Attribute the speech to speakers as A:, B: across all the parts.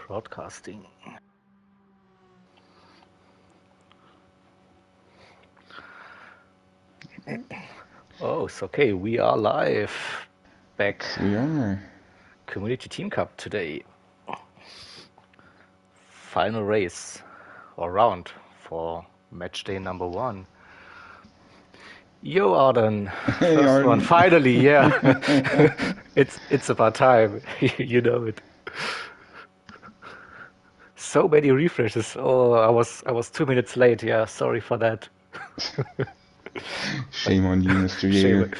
A: Broadcasting. Oh, it's okay. We are live. Back.
B: Yes, we are.
A: Community Team Cup today. Final race or round for match day number 1. Yo, Arden.
B: Hey,
A: First one.
B: Arden.
A: Finally, yeah. It's about time. You know it. So many refreshes. Oh, I was 2 minutes late. Yeah, sorry for that.
B: Shame on you, Mr.
A: Shame,
B: Jaeger.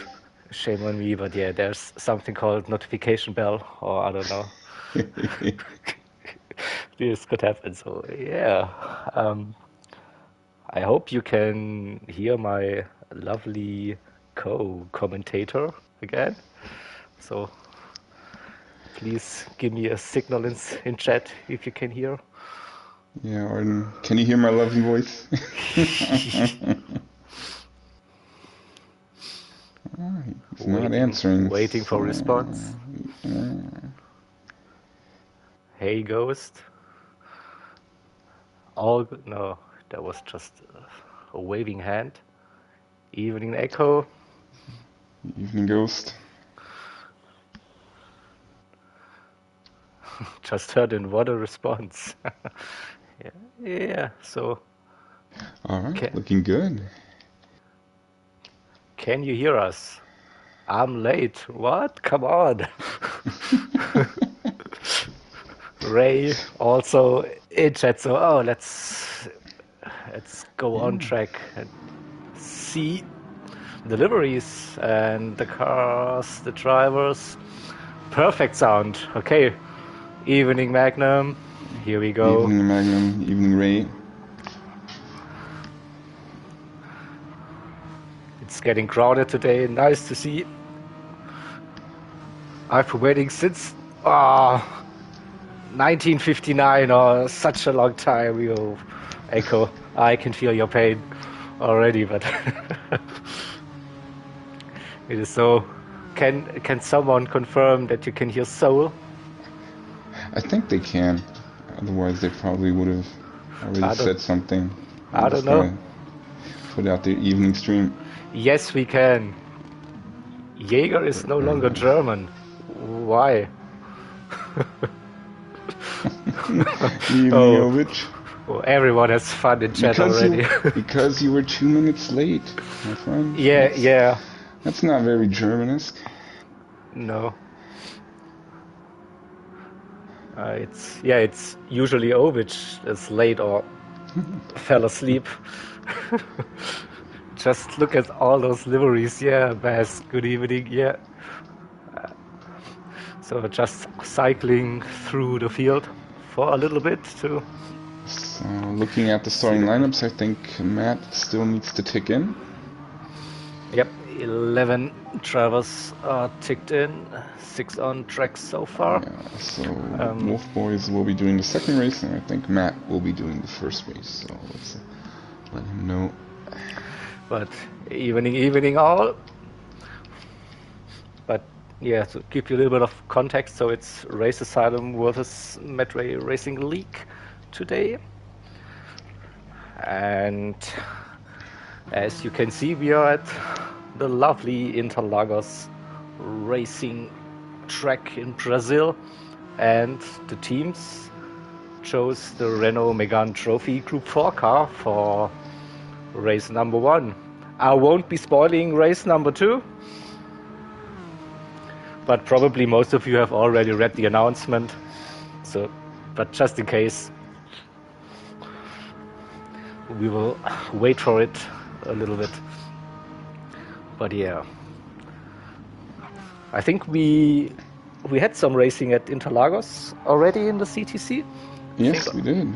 A: shame on me, but yeah, there's something called notification bell, or I don't know. This could happen. So yeah, I hope you can hear my lovely co-commentator again. So please give me a signal in chat if you can hear.
B: Yeah, Arden. Can you hear my lovely voice? He's not answering.
A: Waiting for
B: So,
A: response.
B: yeah.
A: Hey, ghost. All good. No, that was just a waving hand. Evening echo.
B: Evening Ghost.
A: Just heard in what a response. Yeah, yeah. So
B: All right,
A: can
B: looking good.
A: can you hear us? I'm late. What? Come on. Ray also in chat. So let's go on
B: Yeah.
A: track and see the liveries and the cars, the drivers. Perfect sound. Okay. Evening Magnum. Here we go.
B: Evening Magnum. Evening Ray.
A: It's getting crowded today. Nice to see. I've been waiting since 1959 or such a long time. You Echo, I can feel your pain already, but it is so. Can someone confirm that you can hear Soul?
B: I think they can. Otherwise, they probably would have already said something.
A: I don't know.
B: Put out their evening stream.
A: Yes, we can. Jaeger is no longer German. Why?
B: Evening, Ovich.
A: Well, everyone has fun in chat already.
B: Because you were 2 minutes late, my friend.
A: Yeah.
B: That's not very Germanesque.
A: No. It's usually Ovich is late or fell asleep. Just look at all those liveries. Yeah, Baz, good evening. Yeah. So just cycling through the field for a little bit too.
B: So looking at the starting lineups, I think Matt still needs to tick in.
A: Yep, 11 drivers are ticked in, 6 on track so far.
B: Yeah, so Wolf Boys will be doing the second race, and I think Matt will be doing the first race. So let's let him know.
A: But evening all. But yeah, to give you a little bit of context, so it's Race Asylum versus Medway Racing League today. And as you can see, we are at the lovely Interlagos racing track in Brazil, and the teams chose the Renault Megane Trophy Group 4 car for race number 1. I won't be spoiling race number 2, but probably most of you have already read the announcement. So, but just in case, we will wait for it a little bit. But yeah, I think we had some racing at Interlagos already in the CTC.
B: Yes, we did.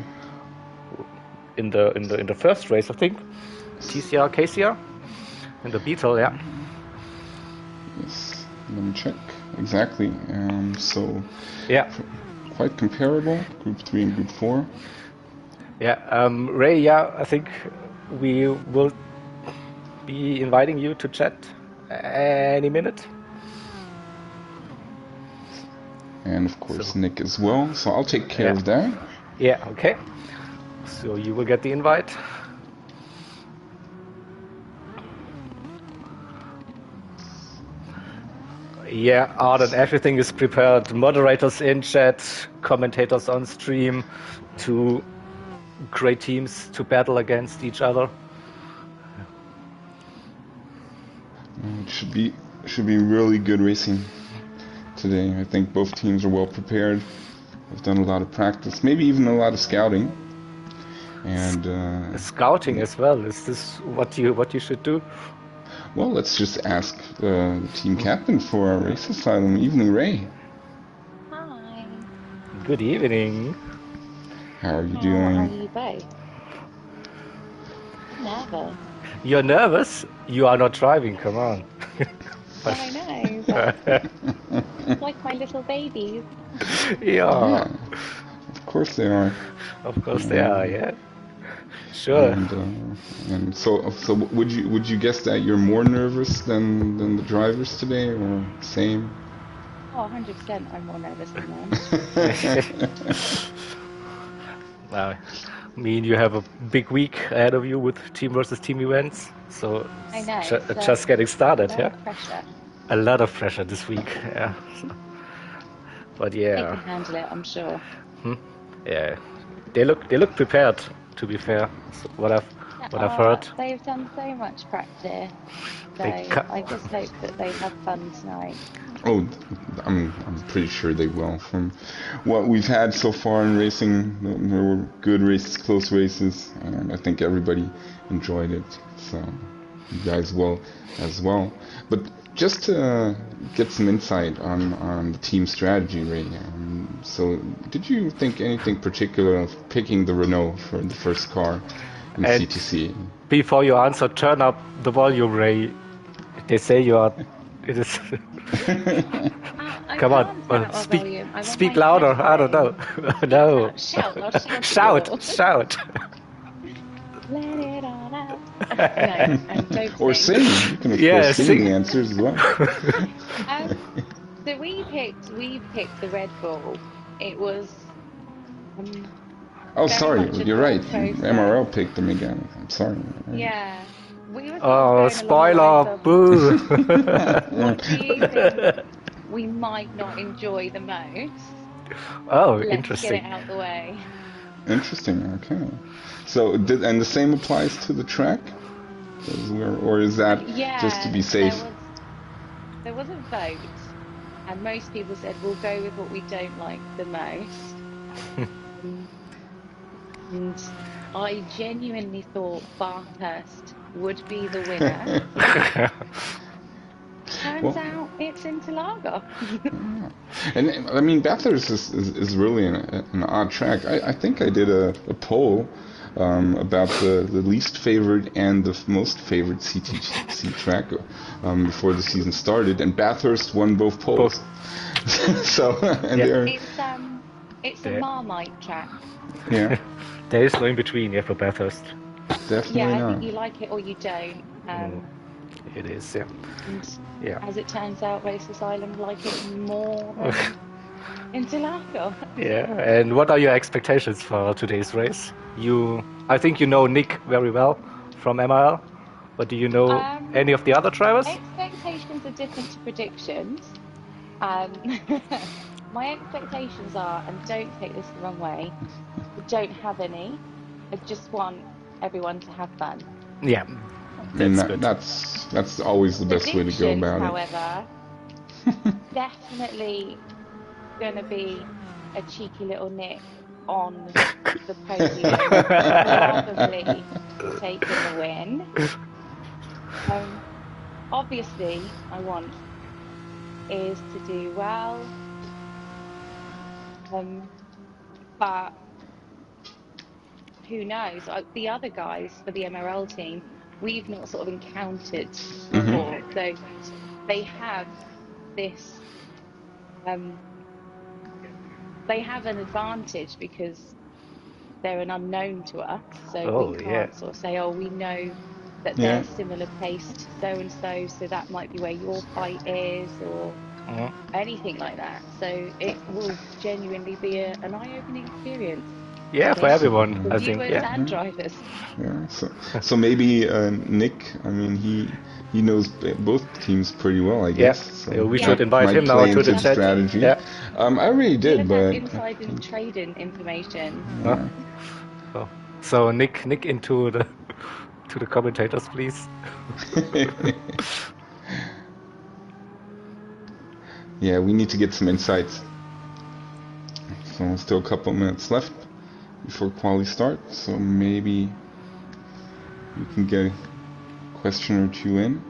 A: In the first race, I think TCR, KCR, in the Beetle, yeah.
B: Yes, let me check exactly. So
A: yeah,
B: quite comparable, Group 3 and Group 4.
A: Yeah, Ray. Yeah, I think we will be inviting you to chat any minute.
B: and of course Nick as well. So I'll take care of that.
A: Yeah, okay. So you will get the invite. Yeah, Art, everything is prepared. Moderators in chat, commentators on stream, 2 great teams to battle against each other.
B: It should be really good racing today. I think both teams are well prepared. I've done a lot of practice, maybe even a lot of scouting. And
A: scouting as well. Is this what you should do?
B: Well, let's just ask the team captain for our race asylum, Evening Ray.
C: Hi.
A: Good evening.
B: How are you doing?
C: How are you both? Nervous.
A: You're nervous? You are not driving, come on.
C: I know, but like my little babies.
A: Yeah.
B: Of course they are.
A: Of course they are, yeah. Sure.
B: And so would you guess that you're more nervous than the drivers today, or same?
C: Oh, 100% I'm more nervous than them.
A: Wow. I mean, you have a big week ahead of you with team versus team events, so
C: I know.
A: Just getting started, yeah?
C: Pressure.
A: A lot of pressure this week, yeah. But yeah.
C: They can handle it, I'm sure.
A: Yeah. They look prepared, to be fair. So what I've heard.
C: They've done so much practice. So I just hope that they have fun tonight.
B: Oh, I'm pretty sure they will. From what we've had so far in racing, there were good races, close races, and I think everybody enjoyed it. So you guys will as well. But just to get some insight on the team strategy, Ray. So did you think anything particular of picking the Renault for the first car in CTC?
A: Before you answer, turn up the volume, Ray. They say you are. It is. Come on, speak louder. I don't know. No. Shout.
C: Let it all out. No, don't
B: or sing. You can of course sing the answers as well.
C: So we picked the Red Bull. It was.
B: Oh, sorry. You're right. MRL picked them again. I'm sorry.
C: Yeah. Oh,
A: spoiler! Boo!
C: What do you think we might not enjoy the most?
A: Oh,
C: Let's
A: interesting.
C: Get it out the way.
B: Interesting. Okay. So, and the same applies to the track, or is that just to be safe?
C: There was a vote, and most people said we'll go with what we don't like the most. And I genuinely thought Bathurst would be the winner. Turns out it's Interlagos.
B: And I mean, Bathurst is really an odd track. I think I did a poll about the least favorite and the most favorite CTC track before the season started, and Bathurst won both polls. So
C: it's a Marmite track.
B: Yeah.
A: There is no in between for Bathurst.
B: Definitely
C: not.
B: I
C: think you like it or you don't.
A: It is, yeah.
C: And as it turns out, Race Asylum like it more than Interlagos.
A: Yeah, and what are your expectations for today's race? I think you know Nick very well from MRL, but do you know any of the other drivers?
C: Expectations are different to predictions. My expectations are, and don't take this the wrong way, I don't have any. I just want everyone to have fun.
A: Yeah,
B: that's always the best way to go about it.
C: However, definitely going to be a cheeky little Nick on the podium, probably taking the win. Obviously, I want is to do well, but who knows? The other guys for the MRL team, we've not sort of encountered before, so they have this. They have an advantage because they're an unknown to us, so we can't sort of say, we know that they're similar pace to so and so that might be where your fight is, or anything like that. So it will genuinely be an eye-opening experience.
A: Yeah, for everyone,
C: For
A: I think.
C: viewers
A: Yeah.
C: and drivers.
B: Yeah. So maybe Nick. I mean, he knows both teams pretty well, I guess. So
A: We
C: Yeah.
A: should invite
B: might
A: him now
B: play
A: to
B: into
A: the chat.
B: strategy.
A: Yeah.
B: I already
C: He'll
B: did,
C: have
B: but
C: inside and trading information.
B: yeah.
A: So Nick into the commentators, please.
B: Yeah, we need to get some insights. So still a couple minutes left before quali start. So maybe you can get a question or two in.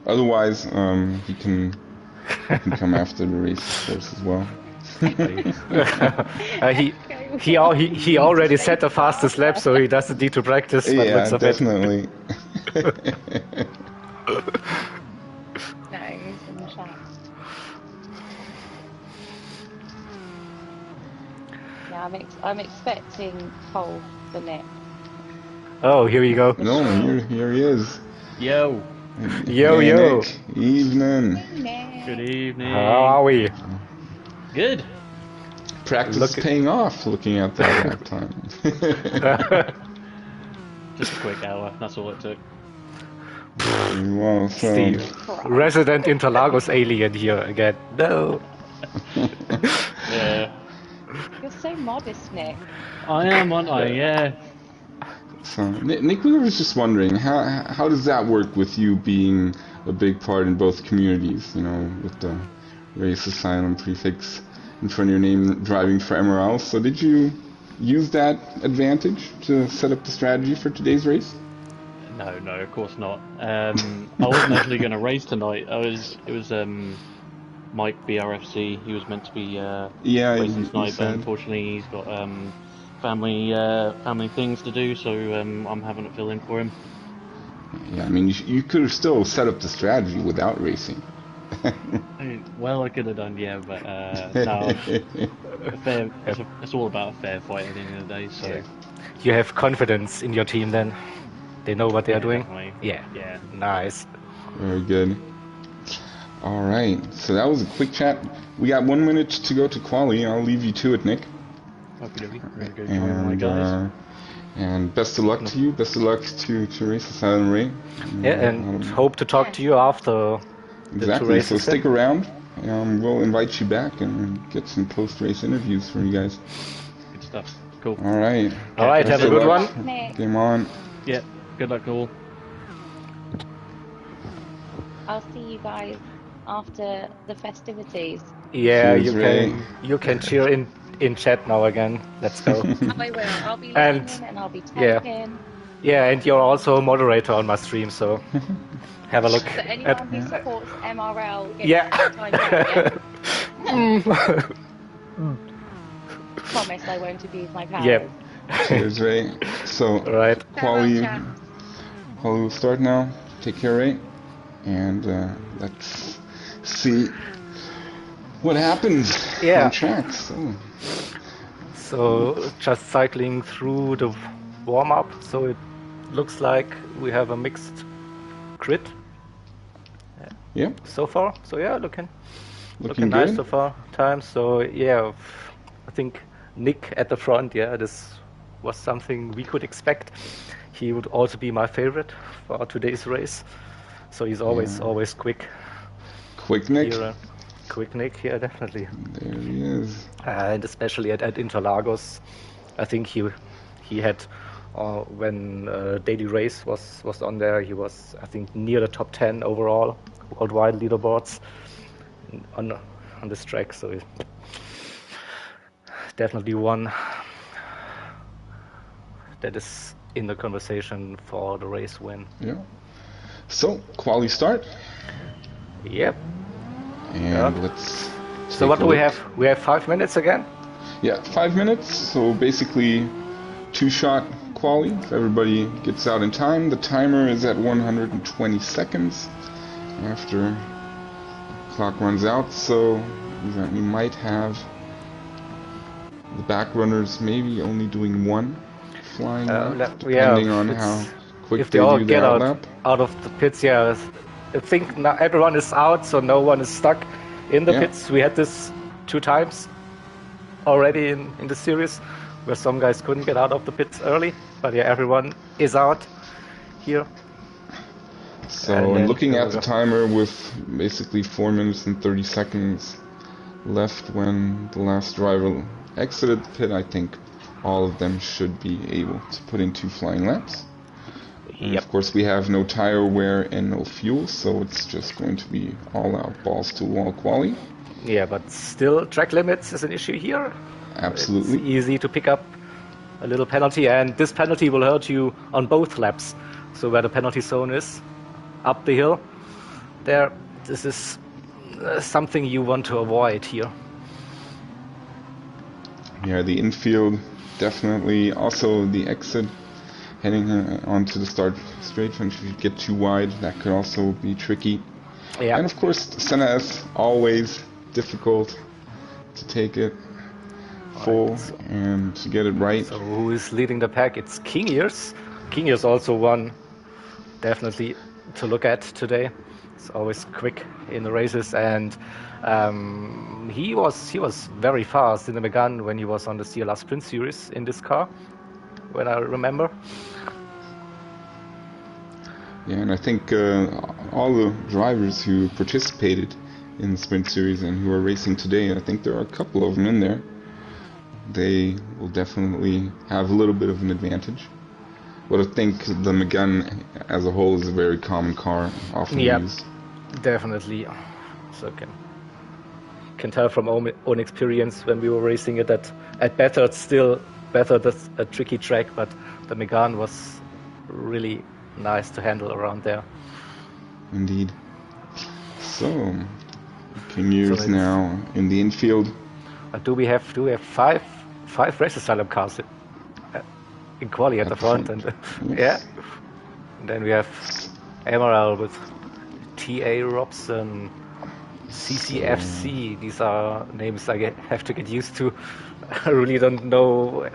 B: Otherwise, he can come after the race, of course, as well.
A: He already set the fastest lap, so he doesn't need to practice. But
B: Yeah,
A: looks of it.
B: definitely.
C: No, he's in the chat. Yeah, I'm expecting pole for Nick.
A: Oh, here we go.
B: No, here he is.
D: Yo.
A: Yo,
B: Hey,
A: yo.
B: Nick. Evening.
C: Nick.
D: Good evening.
A: How are we?
D: Good.
B: Practice is paying off looking at that lap time.
D: Just a quick hour. That's all it took.
B: Well, so
A: Steve, resident Interlagos alien here again. No.
D: Yeah.
C: You're so modest, Nick.
D: I am, aren't I? Yeah.
B: So, Nick, we were just wondering, how does that work with you being a big part in both communities, you know, with the Race Asylum prefix in front of your name, driving for MRL. So did you use that advantage to set up the strategy for today's race?
D: No, of course not. I wasn't actually going to race tonight. It was Mike BRFC. He was meant to be racing tonight, but unfortunately he's got family things to do, so I'm having to fill in for him.
B: Yeah, I mean, you could have still set up the strategy without racing.
D: Well, I could have done, yeah, but no. It's all about a fair fight at the end of the day, so...
A: Yeah. You have confidence in your team then? They know what they are doing?
D: Definitely.
A: Yeah. Nice.
B: Very good. Alright, so that was a quick chat. We got 1 minute to go to quali. I'll leave you to it, Nick. And best of luck to you. Best of luck to Race Asylum Ray.
A: Yeah, and hope to talk to you after the 2 races.
B: So stick around. We'll invite you back and get some post-race interviews for you guys.
D: Good stuff. Cool.
B: Alright.
A: Alright, have a good one.
B: Game on.
D: Yeah, good luck all.
C: I'll see you guys after the festivities.
A: Yeah,
B: Cheers,
A: you can cheer in chat now again. Let's go.
C: I will. I'll be listening and I'll be tagging.
A: Yeah, and you're also a moderator on my stream, so have a look.
C: So anyone who supports MRL gets time out, Promise I won't abuse my powers.
A: Yep.
B: Cheers, Ray. So,
A: right.
B: Quali will start now. Take care, Ray. And let's see what happens on tracks.
A: So just cycling through the warm-up, so it looks like we have a mixed grid.
B: Yeah.
A: So far, so yeah, looking
B: good.
A: nice so far. Time. So yeah, I think Nick at the front. Yeah, this was something we could expect. He would also be my favorite for today's race. So he's always quick.
B: Quick Nick.
A: Quick Nick, yeah, definitely.
B: There he is.
A: And especially at Interlagos, I think he had when Daily Race was on there, he was, I think, near the top 10 overall worldwide leaderboards on this track. So he's definitely one that is in the conversation for the race win.
B: Yeah. So quali start.
A: Yep.
B: And let's.
A: So what do we have? We have 5 minutes again?
B: Yeah, 5 minutes. So basically, 2-shot quali. If everybody gets out in time, the timer is at 120 seconds after the clock runs out. So we might have the back runners maybe only doing 1 flying lap, depending on how quick
A: if they all get
B: out lap.
A: out of the pits. Yeah, think now everyone is out, so no one is stuck in the
B: Yeah.
A: pits. We had this 2 times already in the series, where some guys couldn't get out of the pits early. But yeah, everyone is out here.
B: So, and looking at the timer with basically 4 minutes and 30 seconds left when the last driver exited the pit, I think all of them should be able to put in 2 flying laps. And of course, we have no tire wear and no fuel, so it's just going to be all out balls to wall quali.
A: Yeah, but still, track limits is an issue here.
B: Absolutely.
A: It's easy to pick up a little penalty, and this penalty will hurt you on both laps. So where the penalty zone is, up the hill, there, this is something you want to avoid here.
B: Yeah, the infield definitely. Also the exit heading onto the start straight. If you get too wide, that could also be tricky.
A: Yeah.
B: And of course, Senna S, always difficult to take it full and to get it right.
A: So who is leading the pack? It's King Years. King Years also one definitely to look at today. It's always quick in the races, and he was very fast in the Megane when he was on the CLR Sprint Series in this car, when I remember.
B: Yeah, and I think all the drivers who participated in the Sprint Series and who are racing today, I think there are a couple of them in there. They will definitely have a little bit of an advantage. But I think the Megane as a whole is a very common car, often used.
A: Definitely. So can tell from own experience when we were racing it that at better it's still better. That's a tricky track, but the Megane was really nice to handle around there.
B: Indeed. So King Years now in the infield.
A: Do we have 5 race asylum cars in quali at the front? And
B: yes.
A: Yeah. And then we have MRL with TA Robson, CCFC. These are names I have to get used to. I really don't know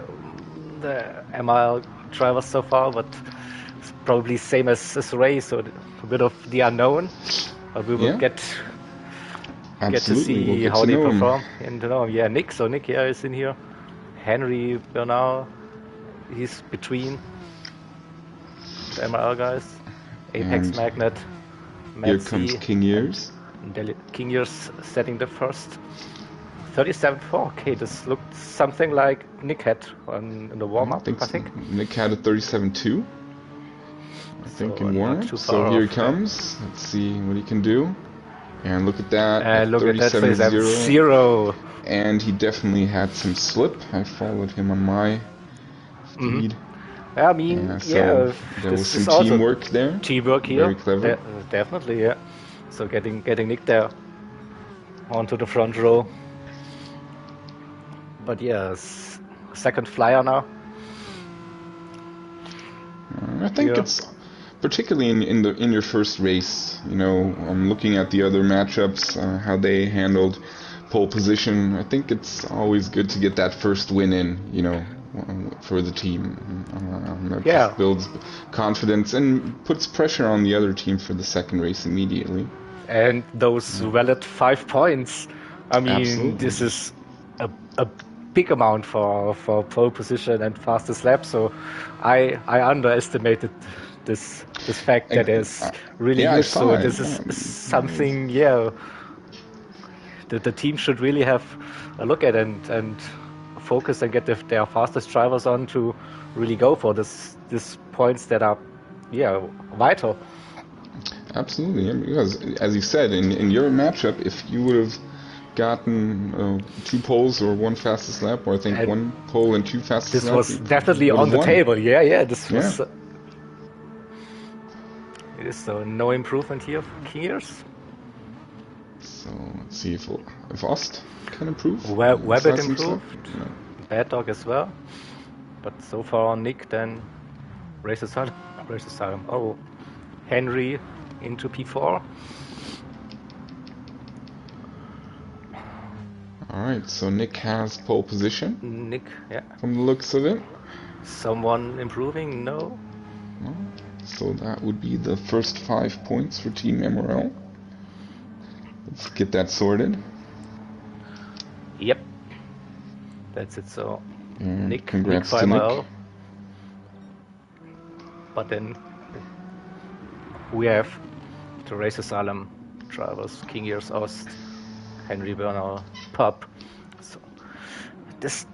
A: the MRL drivers so far, but it's probably same as Ray, so a bit of the unknown. But we will get to see how they perform. And yeah, Nick. So Nick is in here. Henry Bernal, he's between the MRL guys. Apex
B: and
A: Magnet.
B: Here comes King Years.
A: King Years setting the first 37.4. Okay, this looked something like Nick had in the warm-up, I think.
B: Nick had a 37.2, I think, in warm-up. So here he comes. Let's see what he can do. And look at that,
A: look at that 37.0.
B: And he definitely had some slip. I followed him on my feed.
A: I mean,
B: there was some teamwork there.
A: Teamwork here.
B: Very clever.
A: Definitely, yeah. So getting Nick there onto the front row. But yes, second flyer now.
B: I think it's particularly in your first race. You know, I'm looking at the other matchups, how they handled pole position. I think it's always good to get that first win in. You know, for the team. That just builds confidence and puts pressure on the other team for the second race immediately.
A: And those valid 5 points. I mean,
B: Absolutely.
A: This is a big amount for pole position and fastest lap. So I underestimated this fact that is really good. So this is something, that the team should really have a look at and focus and get their fastest drivers on to really go for this points that are vital.
B: Absolutely, because as you said, in your matchup, if you would have gotten 2 poles or 1 fastest lap, or I think 1 pole and 2 fastest laps,
A: this was definitely on the table. This was. So no improvement here for King Years.
B: So let's see if Ost can improve.
A: Webbit improved. Bad Dog as well. But so far on Nick, then Race Asylum. Oh, Henry into P4.
B: Alright, so Nick has pole position.
A: Nick,
B: From the looks of it.
A: Someone improving? No.
B: So that would be the first 5 points for Team MRL. Let's get that sorted.
A: Yep. That's it. So
B: And
A: Nick
B: congrats
A: for
B: to
A: MRL.
B: Nick.
A: But then we have the Race Asylum drivers, King Years Ost, Henry Bernal, Pop. So this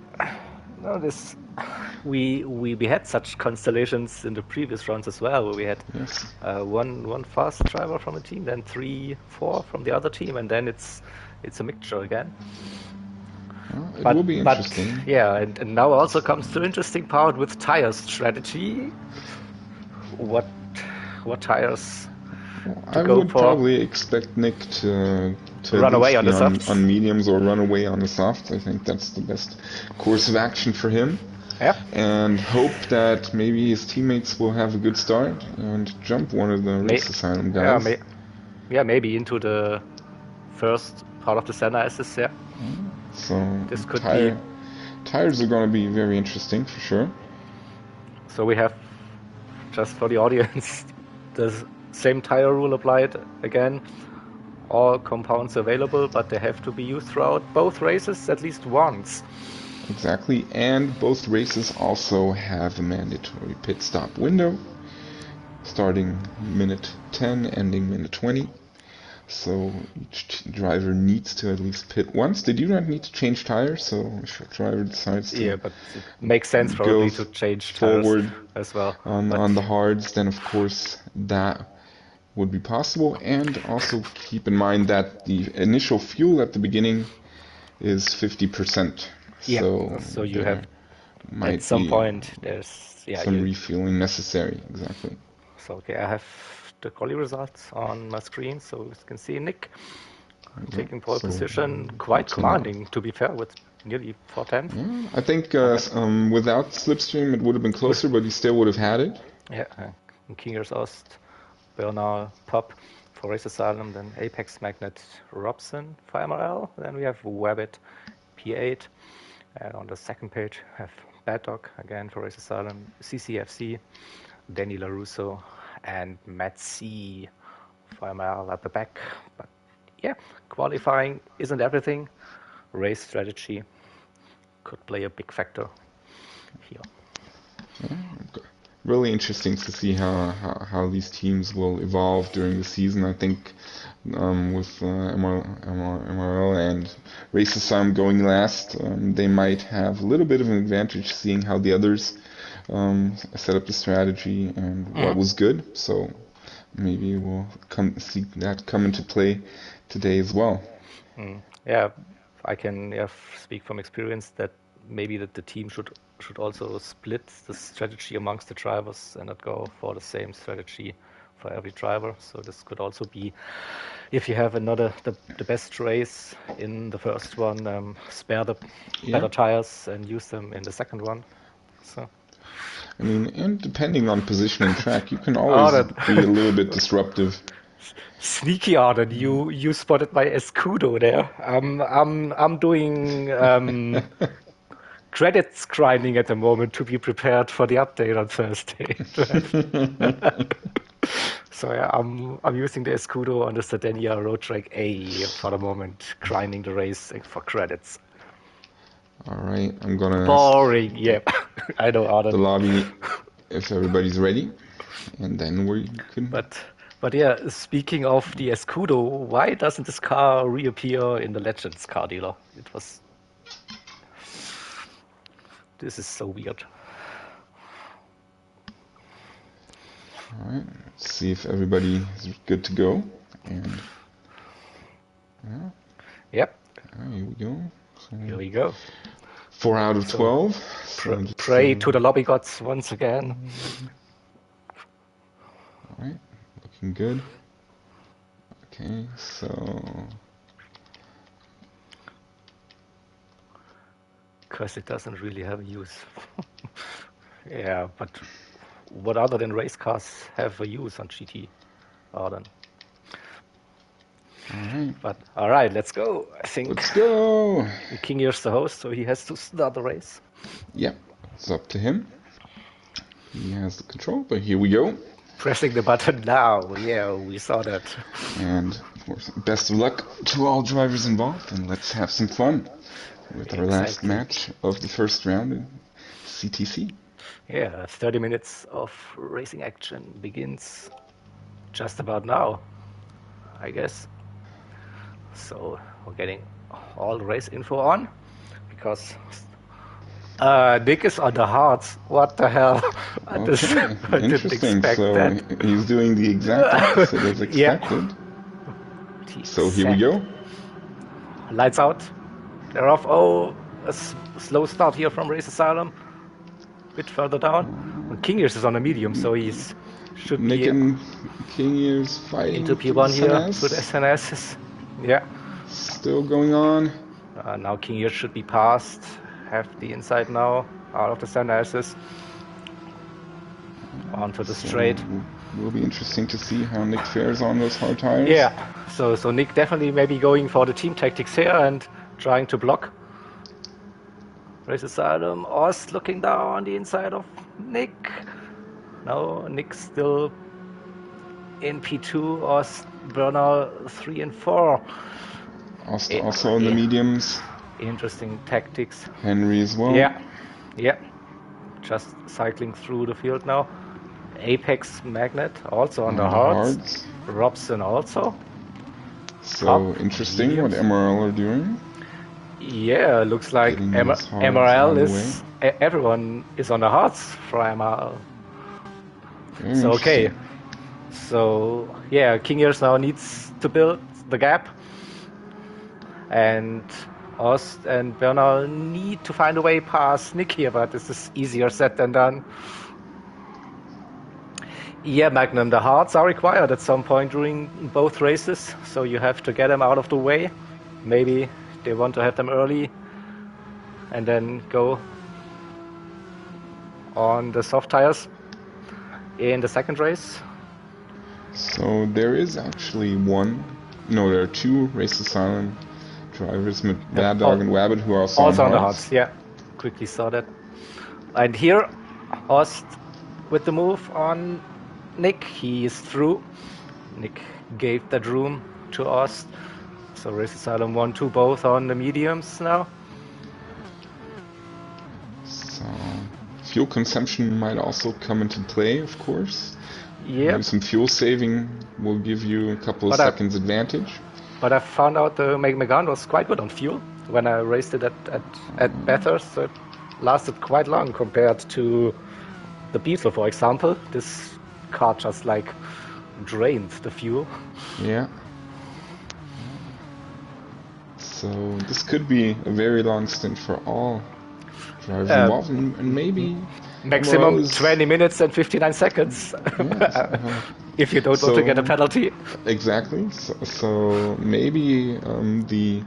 A: we had such constellations in the previous rounds as well, where we had one fast driver from a team, then 3, 4 from the other team, and then it's a mixture again.
B: It will be interesting.
A: But, yeah, and now also comes the interesting part with tire strategy. What tires to
B: I
A: go
B: would
A: for?
B: probably expect Nick to
A: run away on the softs,
B: on mediums, or run away on the softs. I think that's the best course of action for him.
A: Yeah.
B: And hope that maybe his teammates will have a good start and jump one of the Race Asylum guys.
A: Yeah, maybe into the first part of the center assist, yeah.
B: So
A: this could
B: tires are going to be very interesting for sure.
A: So we have, just for the audience, the same tire rule applied again. All compounds available, but they have to be used throughout both races at least once.
B: Exactly, and both races also have a mandatory pit stop window, starting minute 10, ending minute 20. So each driver needs to at least pit once. They do not need to change tires, so if a driver decides to
A: but it makes sense probably to change
B: forward
A: tires as well.
B: On the hards, then of course that would be possible. And also keep in mind that the initial fuel at the beginning is 50%.
A: Yeah, so you have at some point there's
B: some refueling necessary. Exactly.
A: So okay, I have the quali results on my screen, so you can see Nick taking pole position, quite commanding to be fair, with nearly 410.
B: Yeah, I think without slipstream it would have been closer, but he still would have had it.
A: Yeah, King Years Ost, Bernal, Pop for Race Asylum, then Apex Magnet, Robson for MRL, then we have Wabbit, P8. And on the second page, I have Bad Dog again for Race Asylum, CCFC, Danny LaRusso, and Matt C for MRL at the back. But yeah, qualifying isn't everything. Race strategy could play a big factor here.
B: Yeah, really interesting to see how these teams will evolve during the season. I think with MRL and Race Asylum going last, they might have a little bit of an advantage seeing how the others set up the strategy and what was good. So maybe we'll see that come into play today as well.
A: Yeah, I can speak from experience that maybe that the team should also split the strategy amongst the drivers and not go for the same strategy for every driver. So this could also be, if you have the best race in the first one, spare the better tires and use them in the second one. So
B: I mean, and depending on position and track, you can always be a little bit disruptive.
A: Sneaky Arden, you spotted my Escudo there. I'm doing credits grinding at the moment to be prepared for the update on Thursday. So yeah, I'm using the Escudo on the Sardinia Road Track A for the moment, grinding the race for credits.
B: All right, I'm gonna
A: boring. Yeah, I know Arden.
B: The lobby, if everybody's ready, and then we can.
A: But yeah, speaking of the Escudo, why doesn't this car reappear in the Legends car dealer? This is so weird.
B: Alright, let's see if everybody is good to go. And
A: yep.
B: Here we go.
A: So, here we go.
B: 4 out of 12.
A: Pray to the lobby gods once again.
B: Alright, looking good. Okay, so...
A: Because it doesn't really have a use. Yeah, but what other than race cars have a use on GT, Arden? All right, let's go. I think.
B: Let's go.
A: King here's the host, so he has to start the race.
B: Yep, it's up to him. He has the control, but here we go.
A: Pressing the button now. Yeah, we saw that.
B: And of course, best of luck to all drivers involved, and let's have some fun with our last match of the first round in CTC.
A: Yeah, 30 minutes of racing action begins just about now, I guess. So we're getting all the race info on because Nick is on the hards. What the hell?
B: Okay,
A: I didn't
B: interesting.
A: expect
B: So
A: that.
B: he's doing the exact opposite as expected.
A: Yeah.
B: So here we go.
A: Lights out. They're off. Oh, a slow start here from Race Asylum. A bit further down. And King Ears is on a medium, so he's should
B: Nick
A: be
B: and King Ears fighting
A: into P1 here
B: SNS.
A: with SNSs. Yeah.
B: Still going on.
A: Now King Ears should be passed. Have the inside now out of the SNSs. Onto the straight.
B: Will be interesting to see how Nick fares on those hard tires.
A: Yeah. So Nick definitely maybe going for the team tactics here and trying to block Race Asylum. Ost looking down on the inside of Nick. No, Nick still in P2. Ost, Bernal 3 and 4.
B: Ost also in the mediums.
A: Interesting tactics.
B: Henry as well.
A: Yeah. Just cycling through the field now. Apex Magnet also on the hards. Robson also.
B: So interesting mediums. What MRL are doing.
A: Yeah, looks like MRL is everyone is on the hards for MRL. So okay. So yeah, King Ears now needs to build the gap, and Ost and Bernal need to find a way past Nick here, but this is easier said than done. Yeah, Magnum, the hards are required at some point during both races, so you have to get them out of the way. Maybe they want to have them early and then go on the soft tires in the second race.
B: So there is actually there are two Race Asylum drivers, Mad Dog and Wabbit, who are also on the hards.
A: Yeah, quickly saw that. And here, Ost with the move on Nick, he is through. Nick gave that room to Ost. So Race Asylum 1-2 both on the mediums now.
B: So fuel consumption might also come into play, of course.
A: Yeah.
B: Some fuel saving will give you a couple of seconds advantage.
A: But I found out the Megane was quite good on fuel when I raced it at Bathurst. So it lasted quite long compared to the Beetle, for example. This car just drained the fuel.
B: Yeah. So this could be a very long stint for all drivers involved, and maybe
A: maximum 20 minutes and 59 seconds. Yes, if you don't want to get a penalty.
B: Exactly. So maybe the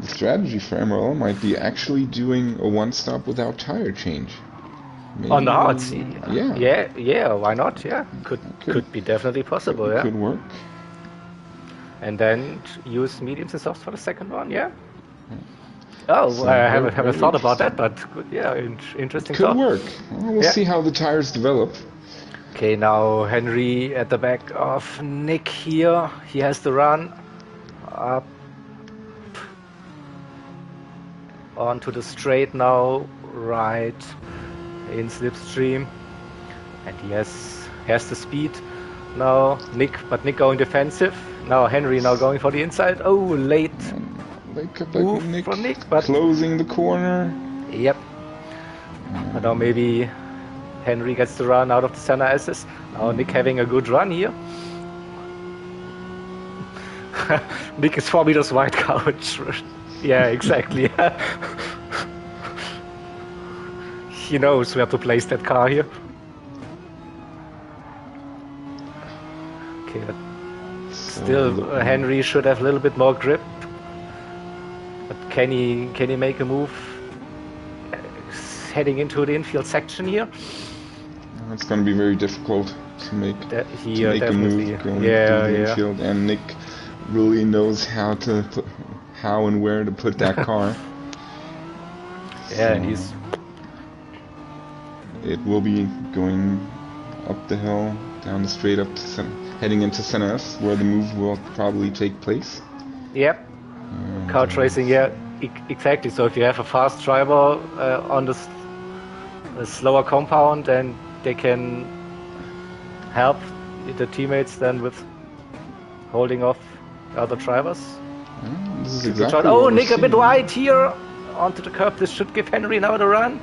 B: strategy for MRL might be actually doing a one-stop without tire change. Maybe,
A: on the hards.
B: Yeah,
A: why not? Yeah, could be definitely possible.
B: Could work.
A: And then use mediums and softs for the second one. Yeah. Oh, so I haven't thought about that, but interesting.
B: Could work. Well, we'll see how the tires develop.
A: Okay, now Henry at the back of Nick here. He has to run up onto the straight now, right in slipstream, and he has the speed now. Nick going defensive. Now Henry now going for the inside. Oh, late move
B: Nick
A: from Nick, but
B: closing the corner.
A: Yep. And now maybe Henry gets to run out of the center S's. Now Nick having a good run here. Nick is 4 meters wide couch. Yeah, exactly. He knows where to place that car here. Okay, but still Henry should have a little bit more grip. But can he make a move heading into the infield section here?
B: It's going to be very difficult to make a move going through the infield, and Nick really knows how and where to put that car.
A: Yeah, and
B: it will be going up the hill down the straight up to heading into Center S, where the move will probably take place.
A: Yep. Couch racing, yeah, exactly. So if you have a fast driver on the slower compound, then they can help the teammates then with holding off other drivers.
B: This is exactly
A: oh, Nick a bit wide here onto the curb. This should give Henry now the run.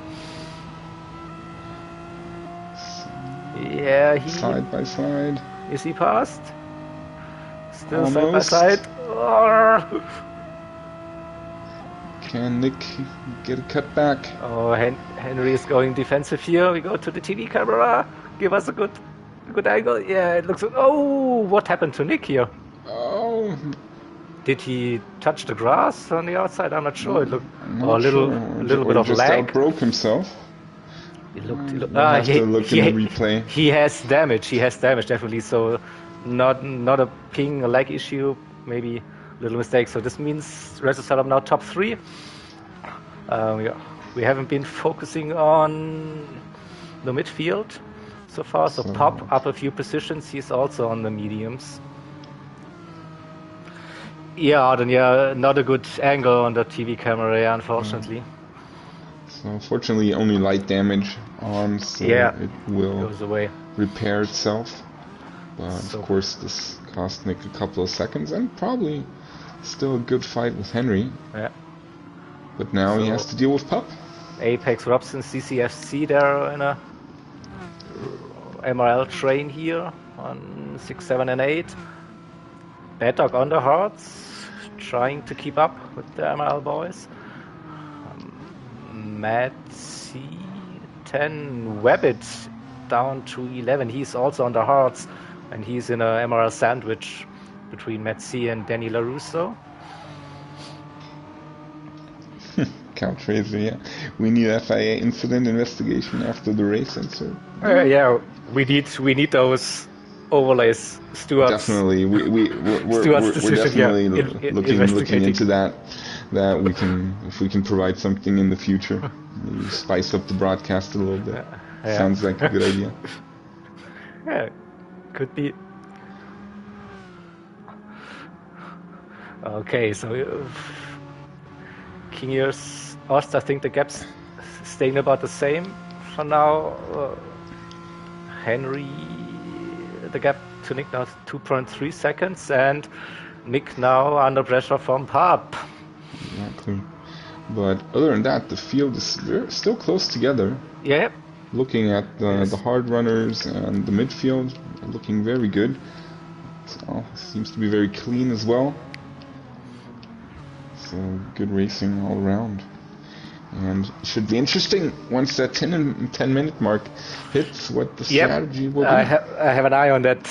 A: Yeah,
B: side by side.
A: Is he passed? Still
B: almost.
A: Side by side. Oh.
B: Can Nick get a cut back?
A: Oh, Henry is going defensive here. We go to the TV camera. Give us a good angle. Yeah, it looks. Oh, what happened to Nick here?
B: Oh.
A: Did he touch the grass on the outside? I'm not sure. It looked a little
B: or
A: bit of
B: just
A: lag.
B: Broke himself.
A: He looked.
B: We'll have to look in the replay.
A: He has damage. Definitely. So not a ping, a lag issue. Maybe a little mistake. So this means Red Setup now top 3. We haven't been focusing on the midfield so far. So Pop up a few positions. He's also on the mediums. Yeah, then not a good angle on the TV camera, unfortunately.
B: So unfortunately, only light damage on, so it will
A: goes away.
B: Repair itself. But of course, this cost Nick a couple of seconds, and probably still a good fight with Henry.
A: Yeah.
B: But now he has to deal with Pup.
A: Apex, Robson, CCFC there in a MRL train here on 6, 7, and 8. Bad Dog on the Hearts, trying to keep up with the MRL boys. Matt C10, Webbit down to 11. He's also on the Hearts, and he's in a MRL sandwich between Matt C and Danny LaRusso.
B: Couch Racer, yeah. We need FIA incident investigation after the race answer.
A: Yeah, we need those overlays. Stuart's
B: definitely, we're definitely looking into that. That we can, if we can provide something in the future, maybe spice up the broadcast a little bit. Sounds like a good idea.
A: Yeah, could be. Okay, so King Years Ost, I think the gap's staying about the same for now. Henry, the gap to Nick now is 2.3 seconds, and Nick now under pressure from Pub.
B: Exactly. But other than that, the field is still close together.
A: Yeah.
B: Looking at the hard runners and the midfield, looking very good. So seems to be very clean as well. So good racing all around. And it should be interesting once that 10 minute mark hits what the strategy will be.
A: I have an eye on that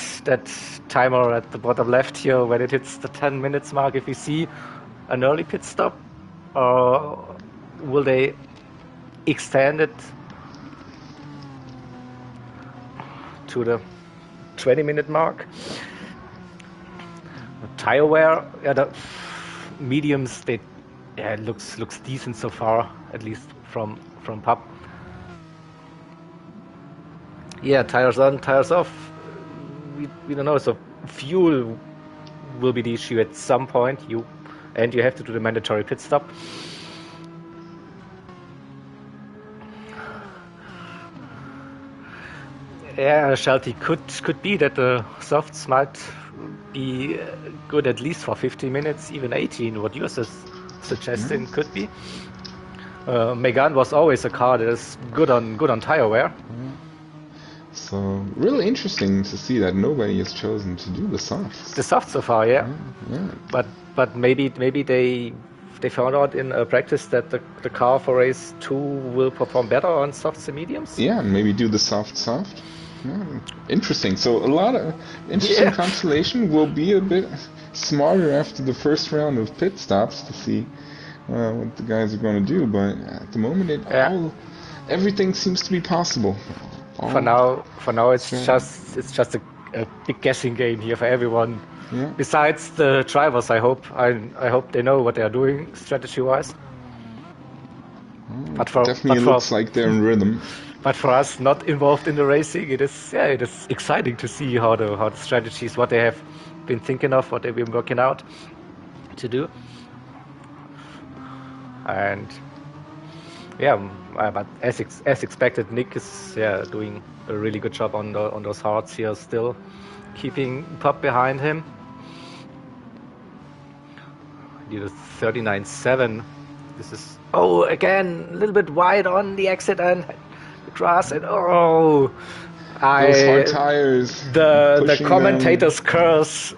A: timer at the bottom left here. When it hits the 10 minutes mark, if we see an early pit stop, or will they extend it to the 20-minute mark? The tire wear, the mediums, it looks decent so far, at least from Pub. Yeah, tires on, tires off. We don't know. So fuel will be the issue at some point. You have to do the mandatory pit stop. Yeah, Shelty, could be that the softs might be good at least for 15 minutes, even 18. What you're suggesting could be. Megane was always a car that is good on tire wear.
B: So really interesting to see that nobody has chosen to do the softs.
A: The softs so far, yeah. But maybe they found out in practice that the car for race 2 will perform better on softs and mediums.
B: Yeah, and maybe do the soft. Yeah, interesting. So a lot of interesting constellation. Will be a bit smarter after the first round of pit stops to see what the guys are going to do. But at the moment, everything seems to be possible.
A: For now, it's just a big guessing game here for everyone.
B: Yeah.
A: Besides the drivers, I hope they know what they are doing strategy-wise.
B: Definitely looks like they're in rhythm.
A: but for us not involved in the racing, it is exciting to see how the strategies, what they have been thinking of, what they've been working out to do. And but as expected, Nick is doing a really good job on those hards here, still keeping Pop behind him. He did a 39.7. This is again a little bit wide on the exit and the grass, and
B: those hard tires.
A: The commentator's curse.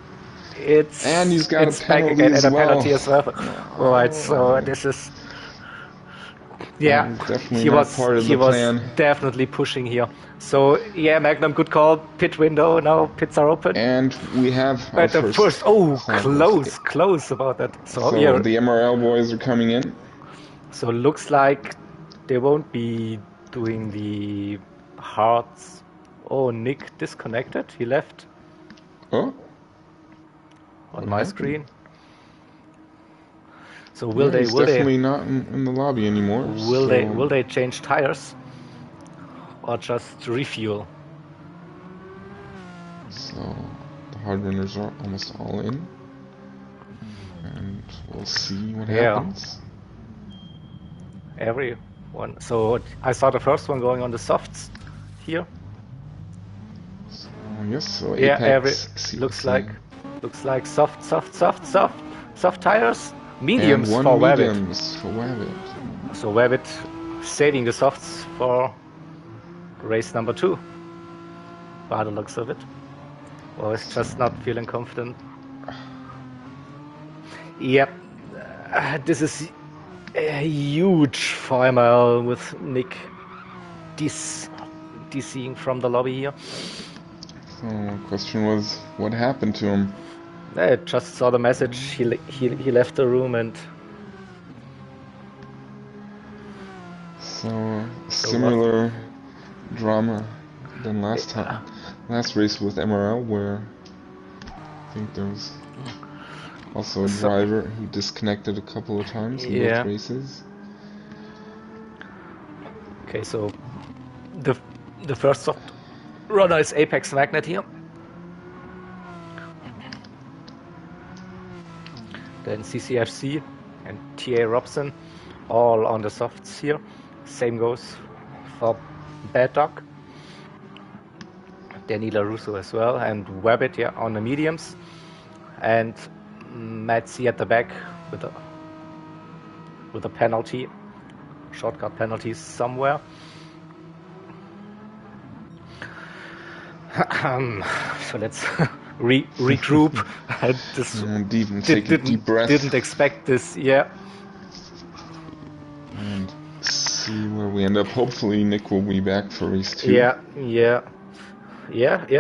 B: And he's got a penalty
A: again,
B: as
A: and a
B: well.
A: penalty as well. All right, so this is. Yeah,
B: definitely
A: he was
B: part of the plan.
A: Definitely pushing here. So Magnum, good call. Pit window now. Pits are open.
B: And we have our
A: first. Close about that. So
B: the MRL boys are coming in.
A: So looks like they won't be doing the hards. Oh, Nick disconnected. He left.
B: Oh.
A: On my screen. So will
B: he's definitely not in the lobby anymore.
A: Will they change tires or just refuel?
B: So the hard runners are almost all in, and we'll see what happens.
A: Everyone. So I saw the first one going on the softs here.
B: So yes. So Apex
A: looks like soft tires. Mediums
B: and
A: for
B: Wabbit.
A: So Wabbit saving the softs for race number 2. By the looks of it. Or is just not feeling confident. Yep. This is a huge for MRL with Nick DCing from the lobby here.
B: So the question was, what happened to him?
A: I just saw the message. He left the room, and
B: so similar drama than last time. Last race with MRL, where I think there was also a driver who disconnected a couple of times in both races.
A: Okay, so the first soft runner is Apex Magnet here. Then CCFC and TA Robson, all on the softs here. Same goes for Bad Dog. Danila Russo as well, and Wabbit on the mediums. And Matt C at the back with a penalty, shortcut penalty somewhere. So let's regroup.
B: Take a deep breath.
A: Didn't expect this,
B: And see where we end up. Hopefully Nick will be back for race 2.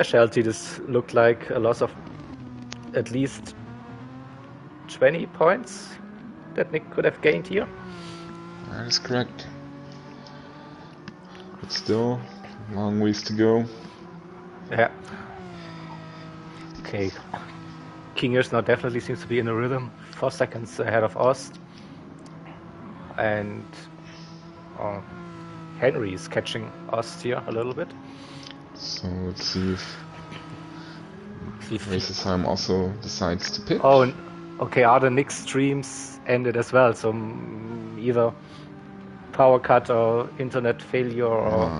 A: Shelty, this looked like a loss of at least 20 points that Nick could have gained here.
B: That is correct. But still, long ways to go.
A: Yeah. Okay. Kingers now definitely seems to be in a rhythm. 4 seconds ahead of Ost. And Henry is catching Ost here a little bit.
B: So let's see if Racism also decides to pit.
A: Oh, okay. Other Nick streams ended as well. So either power cut or internet failure or...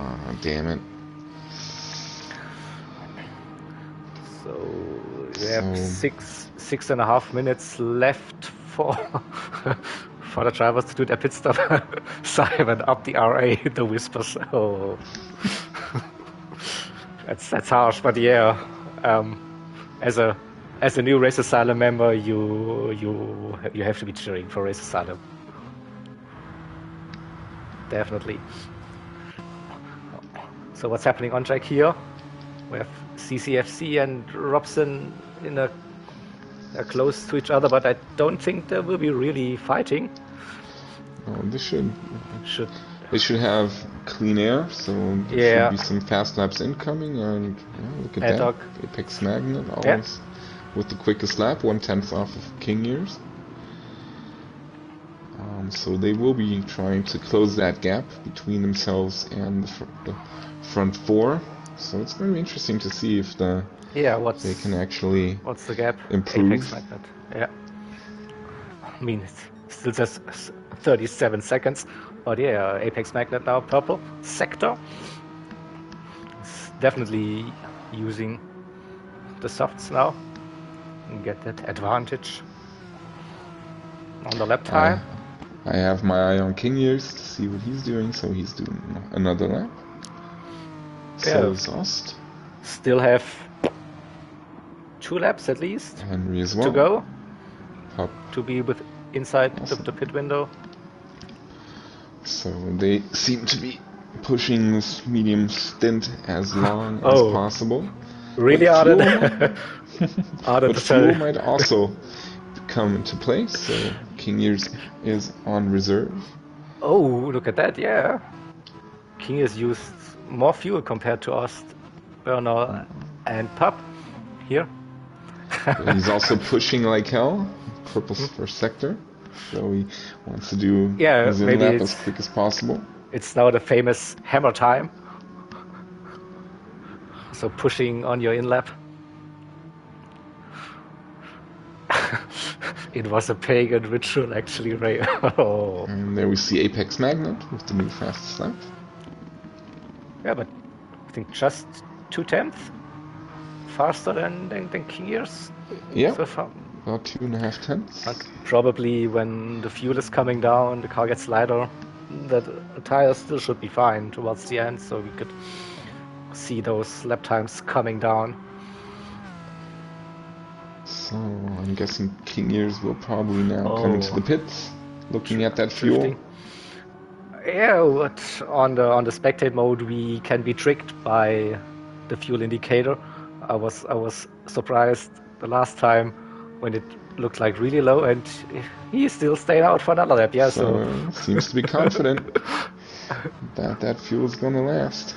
B: damn it.
A: So we have 6.5 minutes left for for the drivers to do their pit stop. Simon up the RA, the whispers. Oh, that's harsh, but as a new Race Asylum member, you have to be cheering for Race Asylum. Definitely. So what's happening on track here? We have CCFC and Robson in a close to each other, but I don't think they will be really fighting.
B: They should have clean air, so there should be some fast laps incoming. And look at that, Apex Magnet always with the quickest lap, 1/10 off of King Years. So they will be trying to close that gap between themselves and the front four. So it's going to be interesting to see if they can actually
A: what's the gap?
B: improve.
A: Apex Magnet. Yeah. I mean, it still says 37 seconds, but yeah, Apex Magnet now purple sector. It's definitely using the softs now and get that advantage on the lap time.
B: I have my eye on King Years to see what he's doing, so he's doing another lap. So is Ost.
A: Still have 2 laps at least
B: Henry as well
A: to go.
B: Pop.
A: To be inside the pit window.
B: So they seem to be pushing this medium stint as long as possible.
A: Really added.
B: But fuel might also come into play, so King Years is on reserve.
A: Oh, look at that, yeah. King has used more fuel compared to Ost, Bernal and Pup here.
B: He's also pushing like hell, purple first sector, so he wants to do his in-lap as quick as possible.
A: It's now the famous hammer time. So pushing on your in-lap. It was a pagan ritual, actually, Ray.
B: And there we see Apex Magnet with the new fastest lap.
A: Yeah, but I think just 2/10 faster than King Years.
B: Yeah,
A: so far.
B: About 2.5 tenths.
A: But probably when the fuel is coming down, the car gets lighter, the tires still should be fine towards the end, so we could see those lap times coming down.
B: So I'm guessing King Years will probably now come into the pits, looking at that fuel.
A: Yeah, but on the spectate mode we can be tricked by the fuel indicator. I was surprised the last time when it looked like really low, and he still stayed out for another lap. Yeah, so
B: seems to be confident that fuel is gonna last.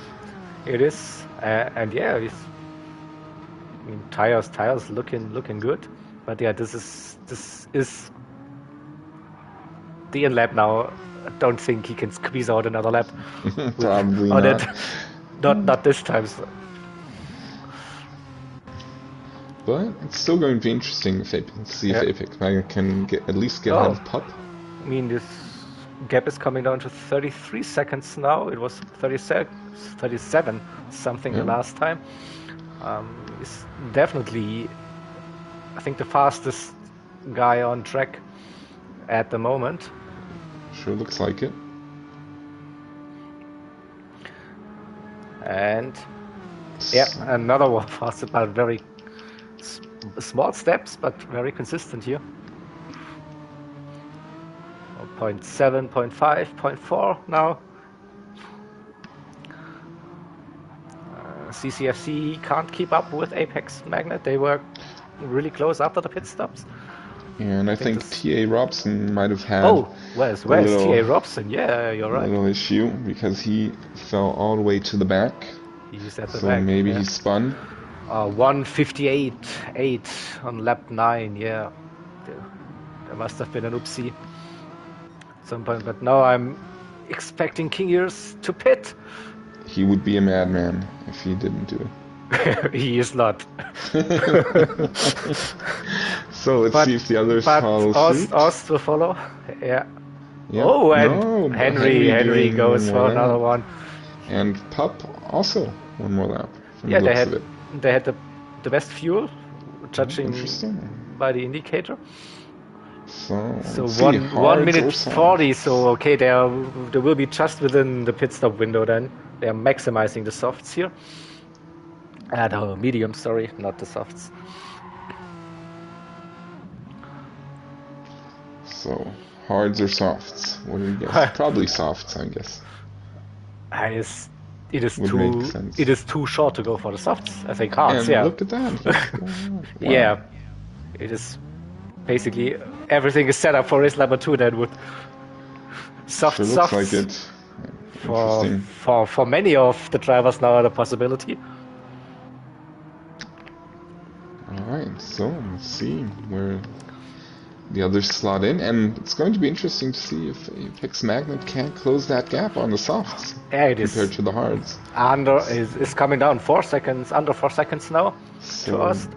A: It is, and yeah, I mean, tires looking good, but yeah, this is the in-lap now. I don't think he can squeeze out another lap.
B: Probably not.
A: Not this time. So.
B: But it's still going to be interesting to see if Apex Magnet can at least get ahead of Pup.
A: I mean, this gap is coming down to 33 seconds now. It was 37 something the last time. It's definitely, I think, the fastest guy on track at the moment.
B: Sure looks like it.
A: And yeah, another one fast, but very small steps, but very consistent here. 0.7, 0.5, 0.4 now. CCFC can't keep up with Apex Magnet. They were really close after the pit stops.
B: And I think T.A. Robson might have had
A: where's T.A. Robson? Yeah, you're right.
B: A little issue because he fell all the way to the back.
A: He's at the
B: so
A: back,
B: maybe he spun.
A: 1:58.8 on lap 9. Yeah, there must have been an oopsie at some point. But now I'm expecting King Years to pit.
B: He would be a madman if he didn't do it.
A: He is not.
B: So let's see if the others follow suit.
A: Ost will follow. Yeah. Oh, and Henry goes for another one.
B: And Pup also one more lap.
A: Yeah, they had the best fuel, judging by the indicator.
B: So
A: 1 minute 40. So okay, they will be just within the pit stop window. Then they are maximizing the softs here. The medium, sorry, not the softs.
B: So hards or softs? What do you guess? Probably softs, I guess.
A: It is too short to go for the softs. I think hards.
B: And look at that. Wow.
A: Yeah, it is basically everything is set up for race number 2 then with softs.
B: Looks like it.
A: For many of the drivers now, the possibility.
B: Alright, so let's see where the others slot in, and it's going to be interesting to see if Apex Magnet can close that gap on the softs compared to the hards.
A: Is coming down 4 seconds, under 4 seconds now to Ost.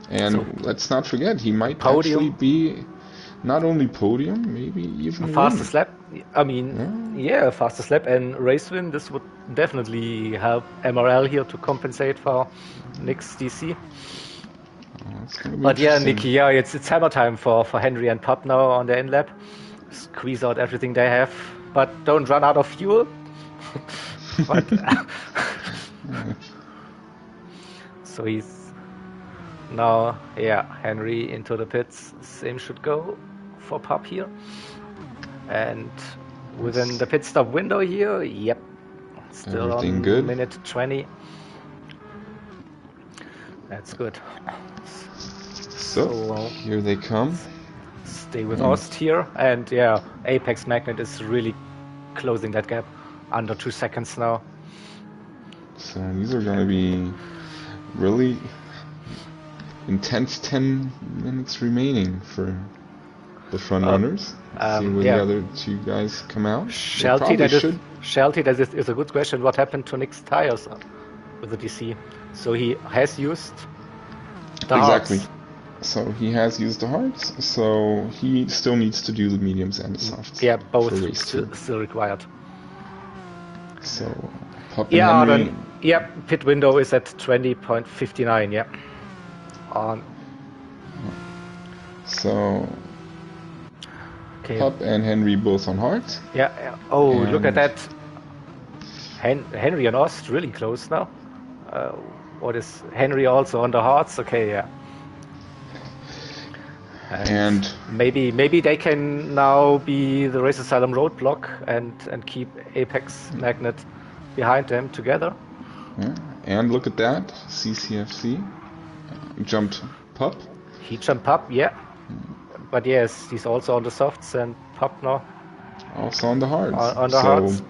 B: And let's not forget, he might actually be not only podium, maybe even
A: fastest lap. I mean, yeah, fastest lap and race win. This would definitely help MRL here to compensate for Nick's DC. But yeah, Nicky, it's hammer time for Henry and Pop now on the end lap. Squeeze out everything they have, but don't run out of fuel. But so he's now, Henry into the pits. Same should go for Pop here. And within the pit stop window here, still everything on good. Minute 20. That's good.
B: So here they come.
A: Stay with Ost here, and Apex Magnet is really closing that gap, under 2 seconds now.
B: So these are going to be really intense 10 minutes remaining for the front runners. See where the other two guys come out.
A: Shelty, that is a good question. What happened to Nick's tires with the DC? So he has used the hards.
B: So he has used the hards, so he still needs to do the mediums and the softs.
A: Yeah, both still required.
B: So Pop and Henry.
A: Pit window is at 20.59, on.
B: So Pop and Henry both on hards.
A: Oh, look at that. Henry and Ost really close now. What is Henry also on the hards? Okay, And maybe they can now be the Race Asylum roadblock and keep Apex Magnet behind them together.
B: And look at that, CCFC jumped Pop.
A: He jumped Pop, but yes, he's also on the softs, and Pop now
B: also on the hards.
A: On the hards.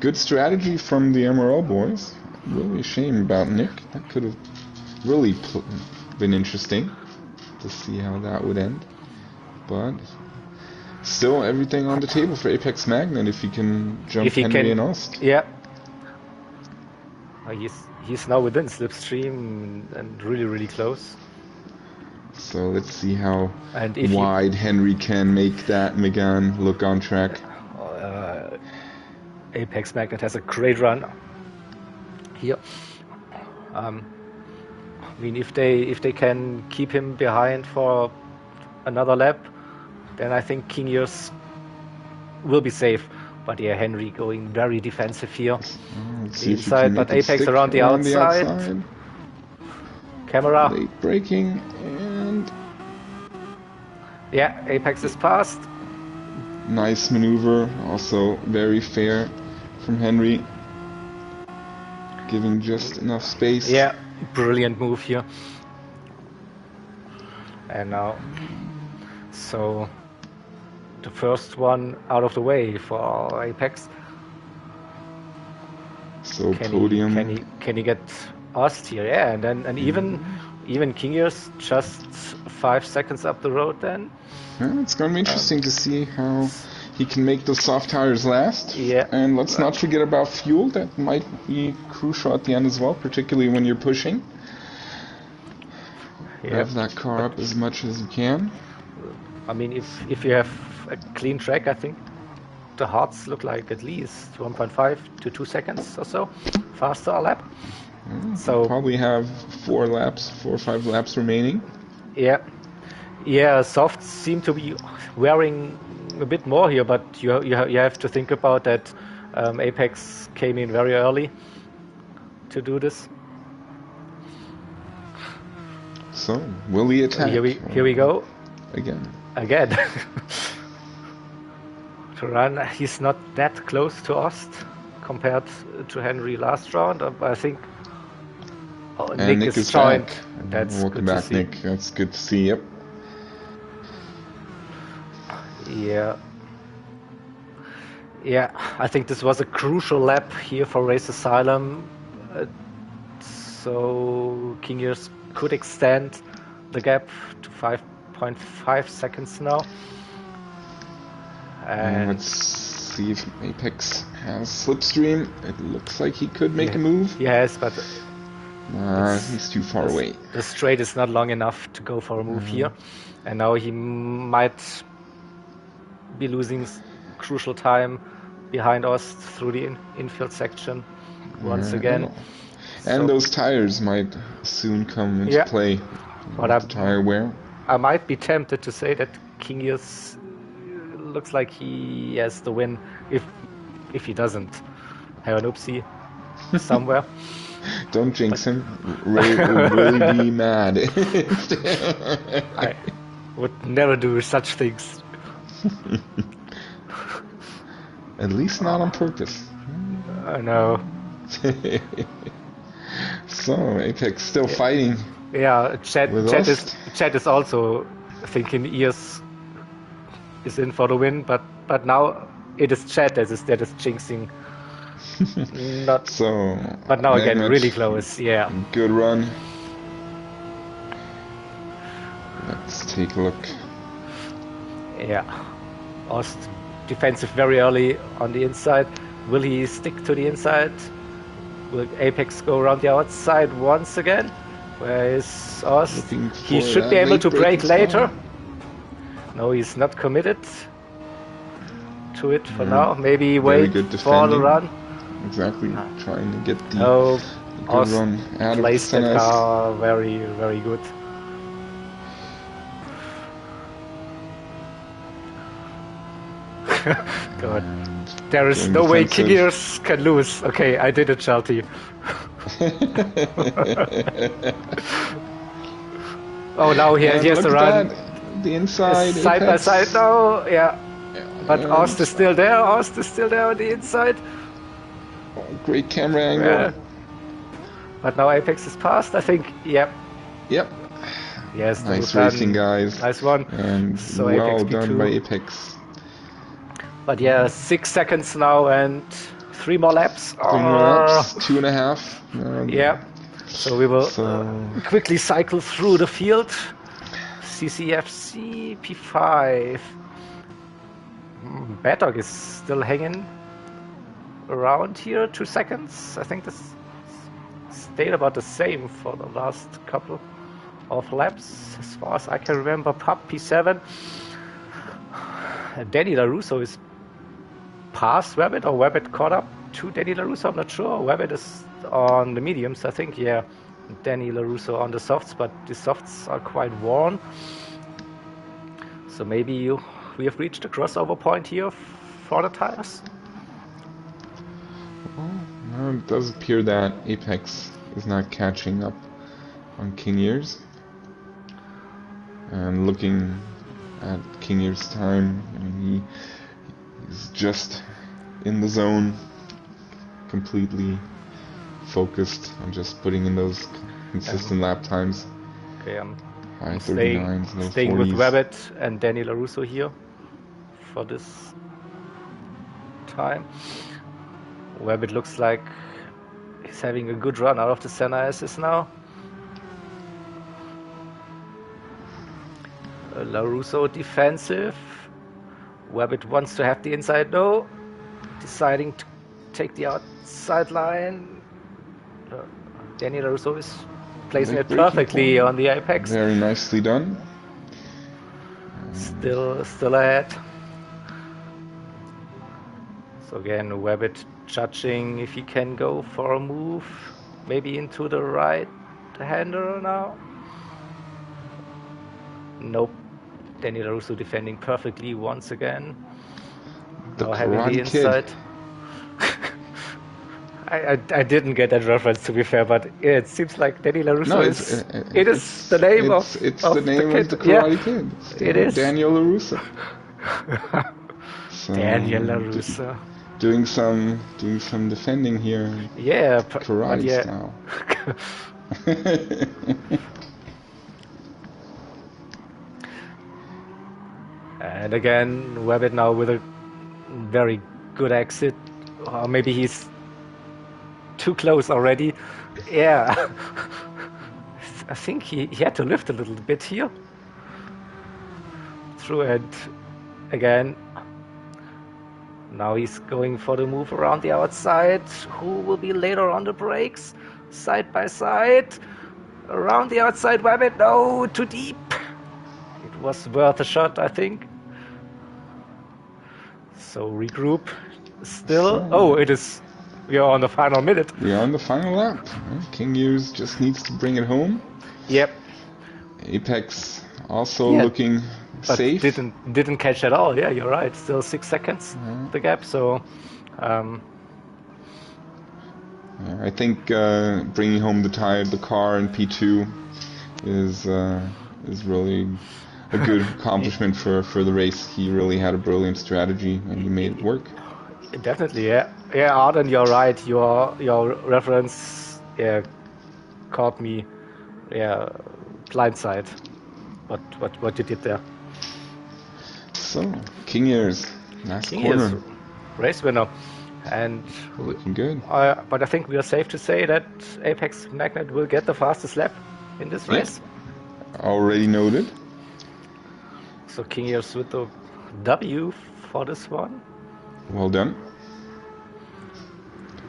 B: Good strategy from the MRL boys. Really a shame about Nick. That could have really been interesting to see how that would end, but still everything on the table for Apex Magnet if he can jump Henry and Ost.
A: He's now within slipstream and really close.
B: So let's see how wide Henry can make that Megane look on track.
A: Apex Magnet has a great run here. I mean, if they can keep him behind for another lap, then I think King Years will be safe. But Henry going very defensive here. Inside, but Apex around the outside. Camera.
B: Late braking and
A: Apex is passed.
B: Nice maneuver, also very fair from Henry. Giving just enough space.
A: Brilliant move here. And now, so the first one out of the way for Apex.
B: So podium.
A: Can he get Ost here? And even King Years just 5 seconds up the road then.
B: It's going to be interesting to see how he can make those soft tires last. And let's not forget about fuel. That might be crucial at the end as well, particularly when you're pushing. Rev that car up as much as you can.
A: I mean, if you have a clean track, I think the hards look like at least 1.5 to 2 seconds or so faster a lap. So
B: probably have 4 or 5 laps remaining.
A: Softs seem to be wearing a bit more here, but you have to think about that. Apex came in very early to do this.
B: So will he attack?
A: Here we go.
B: Again.
A: To run, he's not that close to Ost compared to Henry last round. I think.
B: Nick is joined.
A: That's
B: welcome back, Nick. That's good to see. Yep.
A: I think this was a crucial lap here for Race Asylum. So King Years could extend the gap to 1.5 seconds now.
B: And let's see if Apex has slipstream. It looks like he could make a move.
A: Yes, but
B: he's too far away.
A: The straight is not long enough to go for a move here. And now he might be losing crucial time behind us through the infield section once again.
B: And those tires might soon come into play.
A: But
B: tire wear.
A: I might be tempted to say that Kingius looks like he has the win if he doesn't have an oopsie somewhere.
B: Don't jinx him. Ray will really be mad.
A: I would never do such things.
B: At least not on purpose.
A: I know.
B: So Apex still fighting.
A: Yeah, Chat is also thinking EOS is in for the win, but now it is Chat that is jinxing. Not
B: so.
A: But now again, really close. Yeah.
B: Good run. Let's take a look.
A: Yeah. Ost defensive very early on the inside. Will he stick to the inside? Will Apex go around the outside once again? Where is Ost? He should be able to break later. No, he's not committed to it for now. Maybe wait for the run.
B: Exactly. Trying to get the good run out of the center.
A: Car very, very good. God. There is no way Kingius can lose. Okay, I did it, Shelty. Oh, now he has to run.
B: The inside.
A: Side by side now, yeah. But Ost is still there. Ost is still there on the inside.
B: Oh, great camera angle.
A: Yeah. But now Apex is past, I think. Yep. Yes.
B: Nice racing, guys.
A: Nice one.
B: And
A: so
B: well
A: Apex
B: done by Apex.
A: But yeah, 6 seconds now and 3 more laps.
B: 3 more laps, 2.5.
A: Yeah. So we will quickly cycle through the field. CCFC P5. Badog is still hanging around here, 2 seconds. I think this stayed about the same for the last couple of laps, as far as I can remember. Pub P7. Danny LaRusso is past Rabbit, or Rabbit caught up to Danny LaRusso. I'm not sure. Rabbit is on the mediums, I think. Yeah, Danny LaRusso on the softs, but the softs are quite worn. So maybe we have reached a crossover point here for the tires.
B: Well, it does appear that Apex is not catching up on Kingius. And looking at Kingius' time, I mean, he's just in the zone, completely focused on just putting in those consistent lap times.
A: Okay, I'm
B: high 39s, low 40s.
A: Staying with Rabbit and Danny LaRusso here for this time. Rabbit looks like he's having a good run out of the center assist now. LaRusso defensive. Rabbit wants to have the inside though. Deciding to take the outside line. Danny LaRusso is placing it perfectly on the apex.
B: Very nicely done.
A: Still ahead. So again, Rabbit judging if he can go for a move, maybe into the right hander now. Nope. Danny LaRusso defending perfectly once again.
B: The
A: having the inside. I didn't get that reference, to be fair, but it seems like Danny LaRusso is the name of the Karate Kid.
B: It is Daniel LaRusso.
A: Daniel LaRusso
B: doing some defending here.
A: Yeah,
B: karate style.
A: And again, Rabbit now with a very good exit. Or maybe he's too close already. Yeah. I think he had to lift a little bit here. through, and again, now he's going for the move around the outside. Who will be later on the brakes? Side by side. Around the outside, Wabbit. No, too deep. It was worth a shot, I think. So regroup. Still.
B: So,
A: oh, it is. We are on the final minute.
B: We are on the final lap. King Years just needs to bring it home.
A: Yep.
B: Apex also looking
A: but
B: safe.
A: Didn't catch at all. Yeah, you're right. Still 6 seconds the gap. So.
B: I think bringing home the car in P2 is really a good accomplishment for the race. He really had a brilliant strategy and he made it work.
A: Definitely, yeah. Yeah, Arden, you're right. Your reference caught me blindside. What you did there.
B: So, King Years, last
A: King
B: corner.
A: Years, race winner. And
B: looking good.
A: But I think we are safe to say that Apex Magnet will get the fastest lap in this race.
B: Already noted.
A: So King Years with the W for this one.
B: Well done.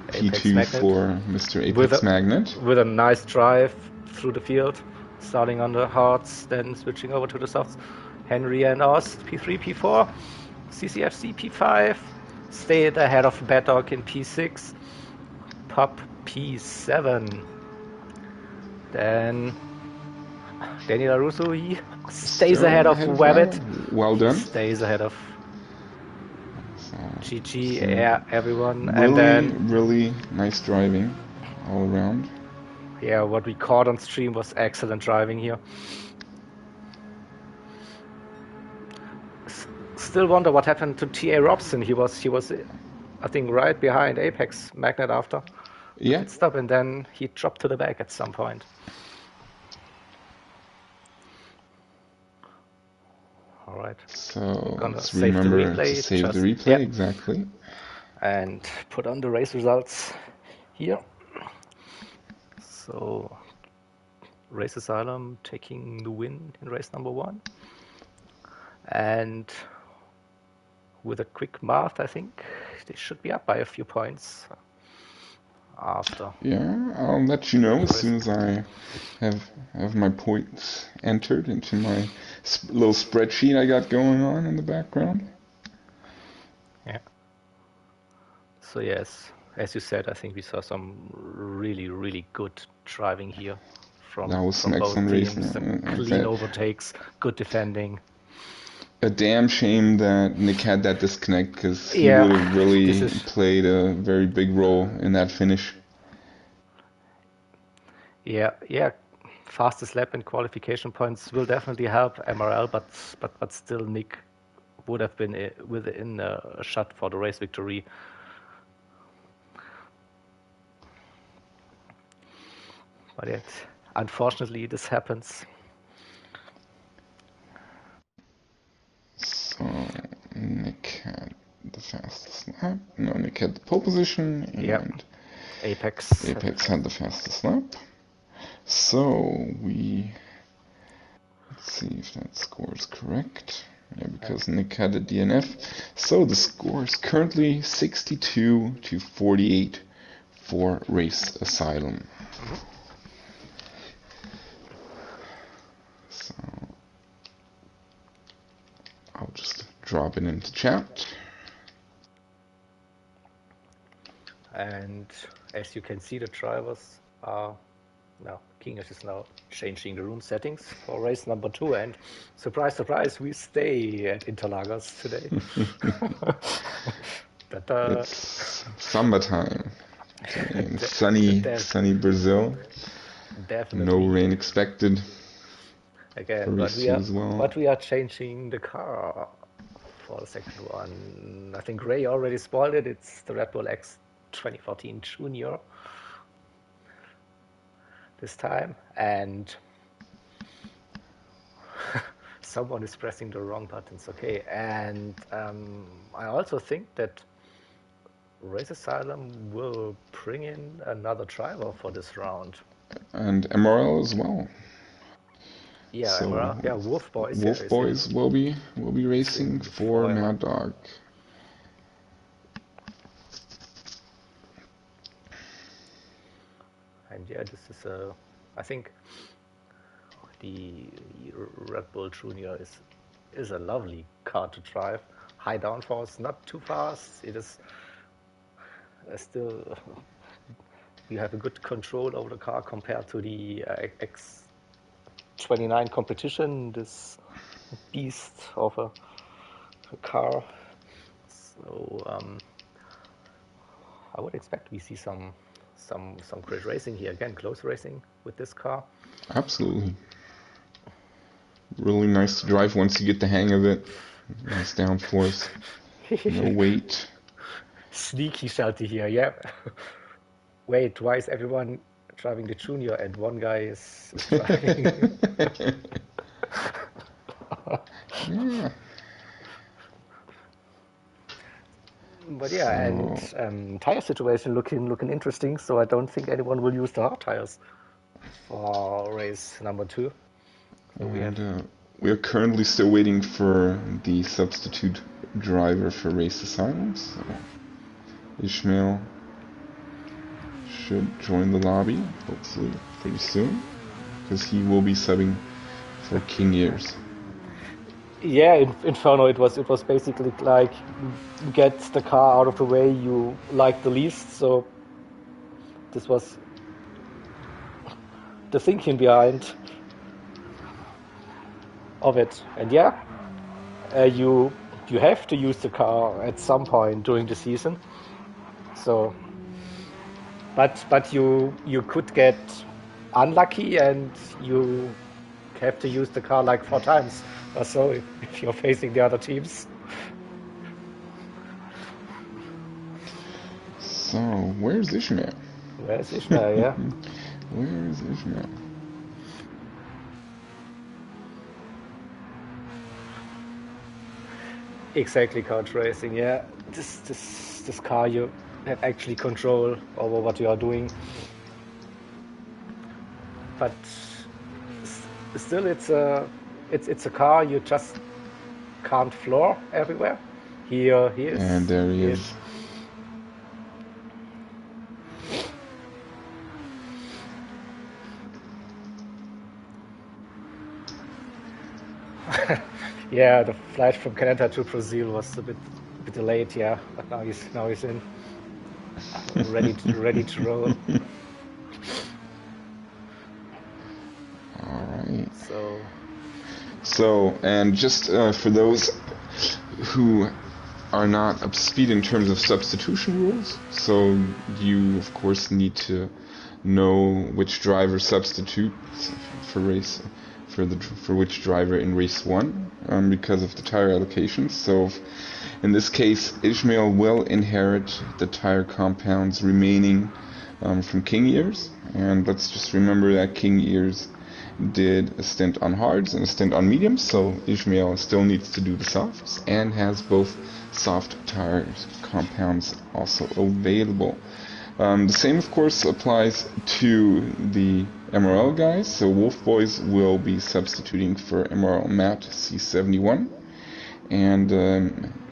B: P2
A: Magnet
B: for Mr. Apex Magnet.
A: With a nice drive through the field, starting on the hards, then switching over to the softs. Henry and Ost, P3, P4. CCFC, P5. Stayed ahead of Bad Dog in P6. Pop, P7. Then Danny LaRusso, he stays ahead of Wabbit.
B: Well done.
A: Stays ahead of GG, everyone.
B: Really,
A: and then
B: really nice driving all around.
A: Yeah, what we caught on stream was excellent driving here. Still wonder what happened to T.A. Robson. He was, I think, right behind Apex Magnet after pit stop, and then he dropped to the back at some point. All right.
B: So let's remember to save the replay, exactly.
A: And put on the race results here. So, Race Asylum taking the win in race number 1. And with a quick math, I think they should be up by a few points after.
B: Yeah, I'll let you know as soon as I have my points entered into my little spreadsheet I got going on in the background.
A: Yeah. So yes, as you said, I think we saw some really, really good driving here from both teams. Some clean overtakes, good defending.
B: A damn shame that Nick had that disconnect, because he would have really played a very big role in that finish.
A: Yeah. Fastest lap and qualification points will definitely help MRL, but still Nick would have been within a shot for the race victory. But yet, unfortunately, this happens.
B: So, Nick had the fastest lap. No, Nick had the pole position, and
A: Apex
B: had the fastest lap. So, let's see if that score is correct. Yeah, because Nick had a DNF. So, the score is currently 62-48 for Race Asylum. So, I'll just drop it into chat.
A: And as you can see, the drivers are now, Kingish is now changing the room settings for race number 2, and surprise, surprise, we stay at Interlagos today. But,
B: it's summertime in sunny Brazil.
A: Definitely.
B: No rain expected.
A: Again, but we are changing the car for the second one. I think Ray already spoiled it. It's the Red Bull X 2014 Junior this time, and someone is pressing the wrong buttons. Okay, and I also think that Race Asylum will bring in another driver for this round.
B: And MRL as well.
A: Yeah,
B: So
A: MRL, yeah, Wolf Boys.
B: Wolf Boys will be racing for Mad Dog.
A: And yeah, this is I think the Red Bull Junior is a lovely car to drive. High downforce, not too fast. It is still you have a good control over the car compared to the X29 competition. This beast of a car. So I would expect we see some great racing here again, close racing with this car.
B: Absolutely. Really nice to drive once you get the hang of it. Nice downforce. No weight.
A: Sneaky Shelty here, yeah. Wait, why is everyone driving the Junior and one guy is driving?
B: Yeah.
A: But yeah, and tire situation looking interesting. So I don't think anyone will use the hard tires for race number 2. So
B: we are currently still waiting for the substitute driver for Race Asylum. So Ishmael should join the lobby, hopefully pretty soon, because he will be subbing for King Years.
A: Yeah, in Inferno it was basically like get the car out of the way you like the least. So this was the thinking behind of it. And yeah, you have to use the car at some point during the season. So, but you could get unlucky and you have to use the car like 4 times or so if you're facing the other teams.
B: So, where's Ishmael?
A: Where's Ishmael, yeah?
B: Where's Ishmael?
A: Exactly, kart racing, yeah. This car, you have actually control over what you are doing. But still, it's a car you just can't floor everywhere. Here he is.
B: And there he is.
A: Yeah, the flight from Canada to Brazil was a bit delayed, yeah. But now he's in, ready to roll.
B: All right.
A: So,
B: and just for those who are not up to speed in terms of substitution rules, so you of course need to know which driver substitutes for which driver in race 1 because of the tire allocations. So in this case, Ishmael will inherit the tire compounds remaining from King Years, and let's just remember that King Years did a stint on hards and a stint on mediums, so Ishmael still needs to do the softs and has both soft tires compounds also available. The same of course applies to the MRL guys, so Wolf Boys will be substituting for MRL Matt C71, and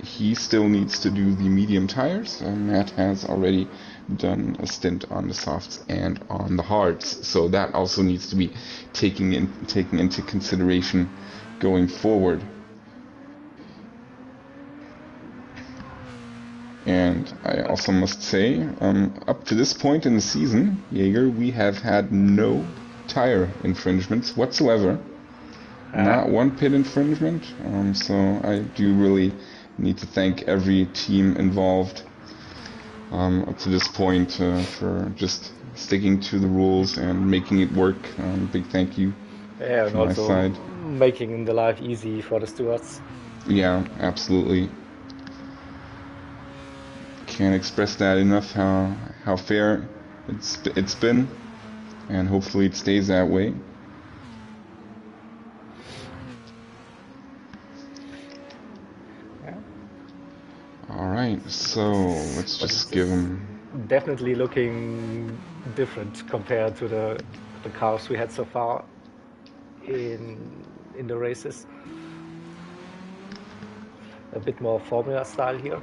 B: he still needs to do the medium tires. Matt has already done a stint on the softs and on the hards, so that also needs to be taken into consideration going forward. And I also must say, up to this point in the season, Jaeger, we have had no tire infringements whatsoever. Not one pit infringement. So I do really need to thank every team involved up to this point for just sticking to the rules and making it work. Big thank you
A: and
B: from
A: also
B: my side.
A: Making the life easy for the stewards.
B: Yeah, absolutely. Can't express that enough how fair it's been, and hopefully it stays that way.
A: Yeah.
B: All right, so let's just give them.
A: Definitely looking different compared to the cars we had so far in the races. A bit more Formula style here,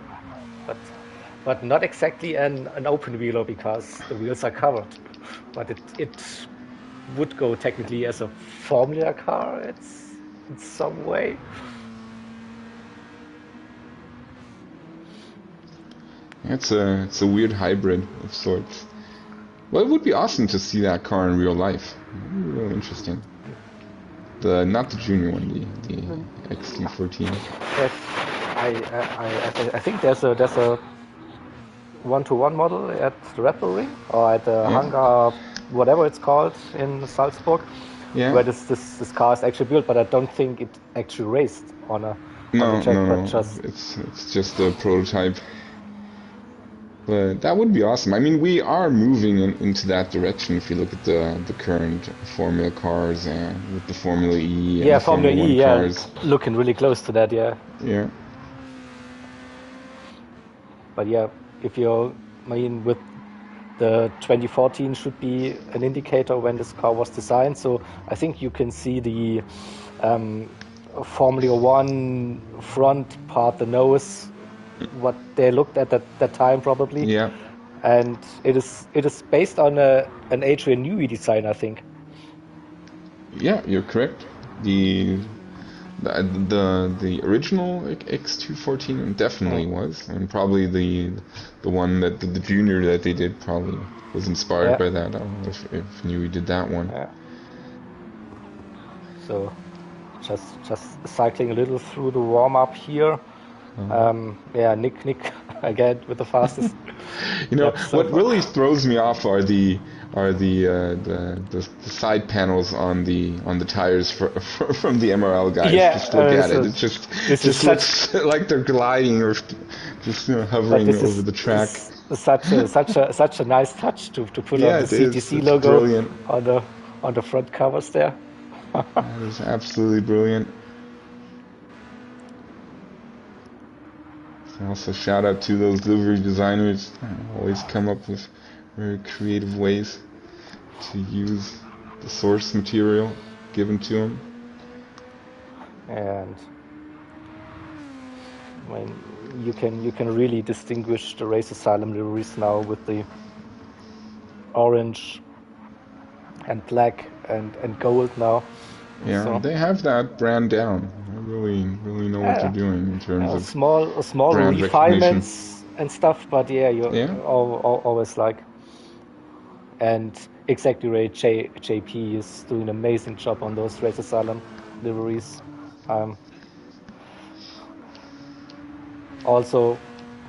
A: but not exactly an open wheeler because the wheels are covered. But it would go technically as a Formula car. It's in some way.
B: It's a weird hybrid of sorts. Well, it would be awesome to see that car in real life. It would be really interesting. Not the junior one, the XT14.
A: Yes, I think there's a 1-to-1 model at the Red Bull Ring or at the hangar, whatever it's called in Salzburg, where this car is actually built. But I don't think it actually raced on a track.
B: No.
A: But just
B: it's just a prototype. But that would be awesome. I mean, we are moving into that direction if you look at the current Formula cars and with the Formula E and the
A: Formula E,
B: cars.
A: Looking really close to that,
B: Yeah.
A: But with the 2014 should be an indicator when this car was designed. So I think you can see the Formula 1 front part, the nose, what they looked at that time probably.
B: Yeah.
A: And it is based on an Adrian Newey design, I think.
B: Yeah, you're correct. The original X214 definitely was, and probably the one that the junior that they did probably was inspired by that. I don't know if Newey did that one.
A: Yeah. So just cycling a little through the warm up here. Nick again with the fastest.
B: What really throws me off are the side panels on the tires from the MRL guys. Just look at it. It just looks like they're gliding or just hovering over the track.
A: Such a nice touch to put on the CTC logo
B: brilliant.
A: on the front covers there.
B: That is absolutely brilliant. Also, shout out to those livery designers. Always come up with very creative ways to use the source material given to them.
A: And you can really distinguish the Race Asylum liveries now with the orange and black and gold now.
B: Yeah, so they have that brand down. They really know what they're doing in terms of
A: small refinements and stuff. But always like. And exactly right, JP is doing an amazing job on those Race Asylum liveries. Also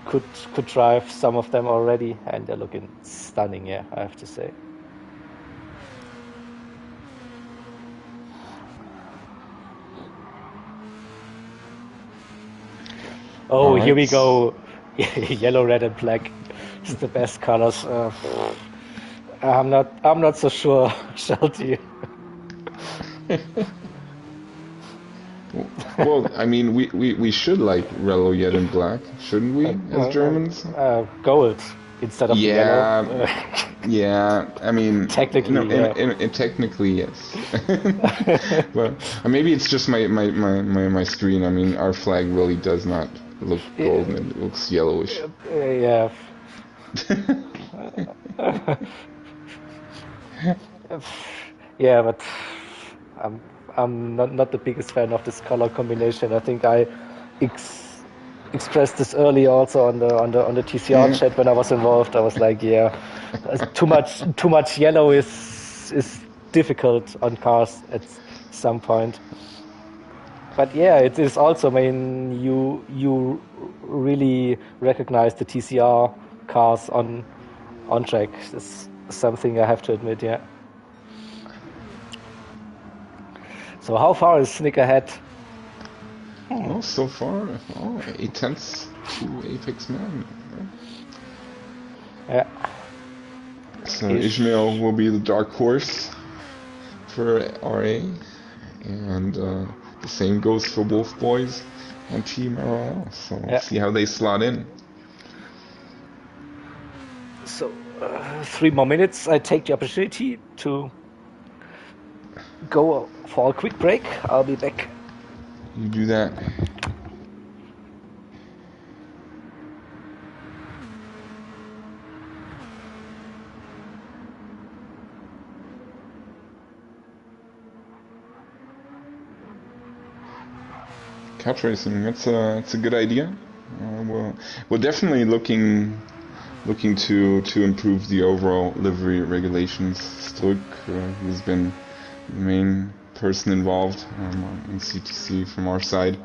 A: could drive some of them already, and they're looking stunning. Yeah, I have to say. Oh, here we go. Yellow, red, and black. It's the best colors. I'm not so sure, Shelty.
B: Well, I mean, we should like yellow, red, and black, shouldn't we, as Germans?
A: Gold instead of yellow.
B: Yeah. I mean,
A: technically,
B: technically, yes. But maybe it's just my screen. I mean, our flag really does not look golden; it looks yellowish.
A: Yeah. Yeah, but I'm not the biggest fan of this color combination. I think I expressed this earlier also on the TCR chat when I was involved. I was like, too much yellow is difficult on cars at some point. But it is also. I mean, you really recognize the TCR cars on track. It's something I have to admit. Yeah. So how far is Nick ahead?
B: Well, so far, 8/10 to Apex Man.
A: Yeah.
B: So Ishmael will be the dark horse for RA, and the same goes for Wolf Boys and Team MRL. So we'll see how they slot in.
A: So 3 more minutes. I take the opportunity to go for a quick break. I'll be back.
B: You do that. Couch racing, that's a good idea. We're definitely looking to improve the overall livery regulations. Struck, who's been the main person involved in CTC from our side,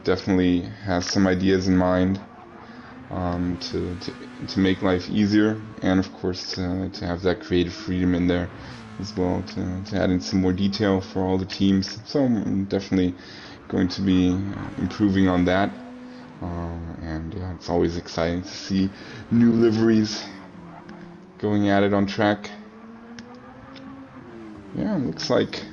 B: definitely has some ideas in mind to make life easier, and of course to have that creative freedom in there as well, to add in some more detail for all the teams. So I'm definitely going to be improving on that. And yeah, it's always exciting to see new liveries going at it on track. Yeah, looks like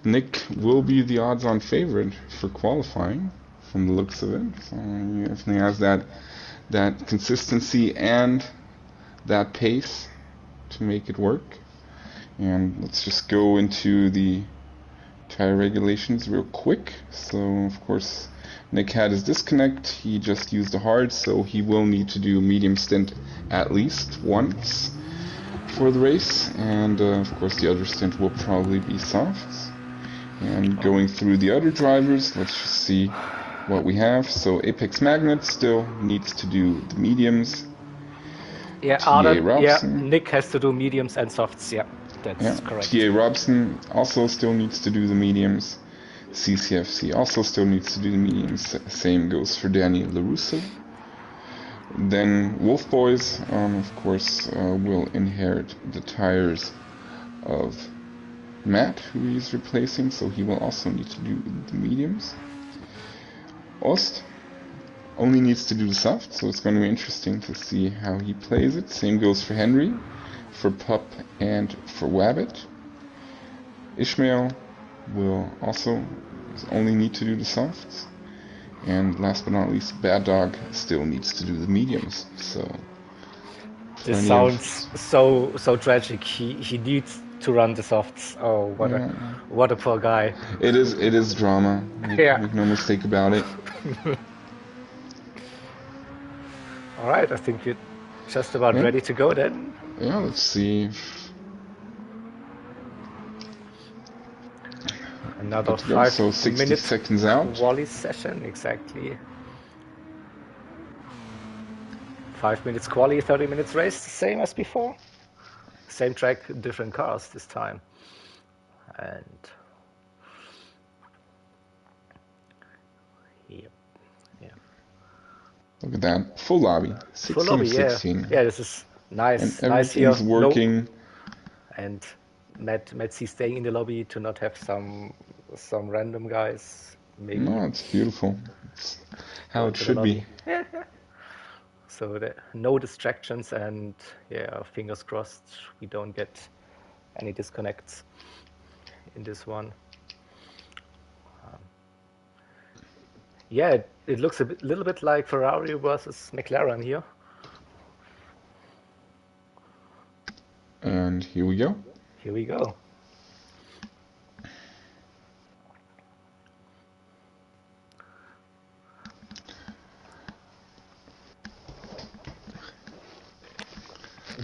B: Nick will be the odds-on favorite for qualifying, from the looks of it. So he definitely has that consistency and that pace to make it work. And let's just go into the tire regulations real quick. So of course Nick had his disconnect, he just used a hard, so he will need to do medium stint at least once for the race, and of course the other stint will probably be softs. And going through the other drivers, let's just see what we have. So Apex Magnet still needs to do the mediums.
A: Yeah,
B: Robson.
A: Nick has to do mediums and softs, yeah, that's correct.
B: T.A. Robson also still needs to do the mediums. CCFC also still needs to do the mediums. Same goes for Danny LaRusso. Then Wolf Boys, of course, will inherit the tires of Matt, who he's replacing, so he will also need to do the mediums. Ost only needs to do the soft, so it's going to be interesting to see how he plays it. Same goes for Henry, for Pup, and for Wabbit. Ishmael will also only need to do the softs. And last but not least, Bad Dog still needs to do the mediums. So
A: this sounds so tragic. He needs to run the softs. Oh, what a poor guy.
B: It is drama. Make no mistake about it.
A: All right, I think we're just about ready to go then.
B: Yeah, let's see.
A: Another 5
B: so 60
A: minutes
B: seconds out.
A: Quali session, exactly. 5 minutes quali, 30 minutes race, same as before. Same track, different cars this time. And yeah.
B: Look at that, full lobby. 16,
A: full lobby,
B: 16.
A: Yeah, this is nice.
B: And
A: nice here.
B: Everything's working.
A: No. And Matt C staying in the lobby to not have some random guys. Maybe.
B: No, it's beautiful. It's how it should be.
A: Yeah. So no distractions, and fingers crossed we don't get any disconnects in this one. It looks a little bit like Ferrari versus McLaren here.
B: And here we go.
A: Here we go.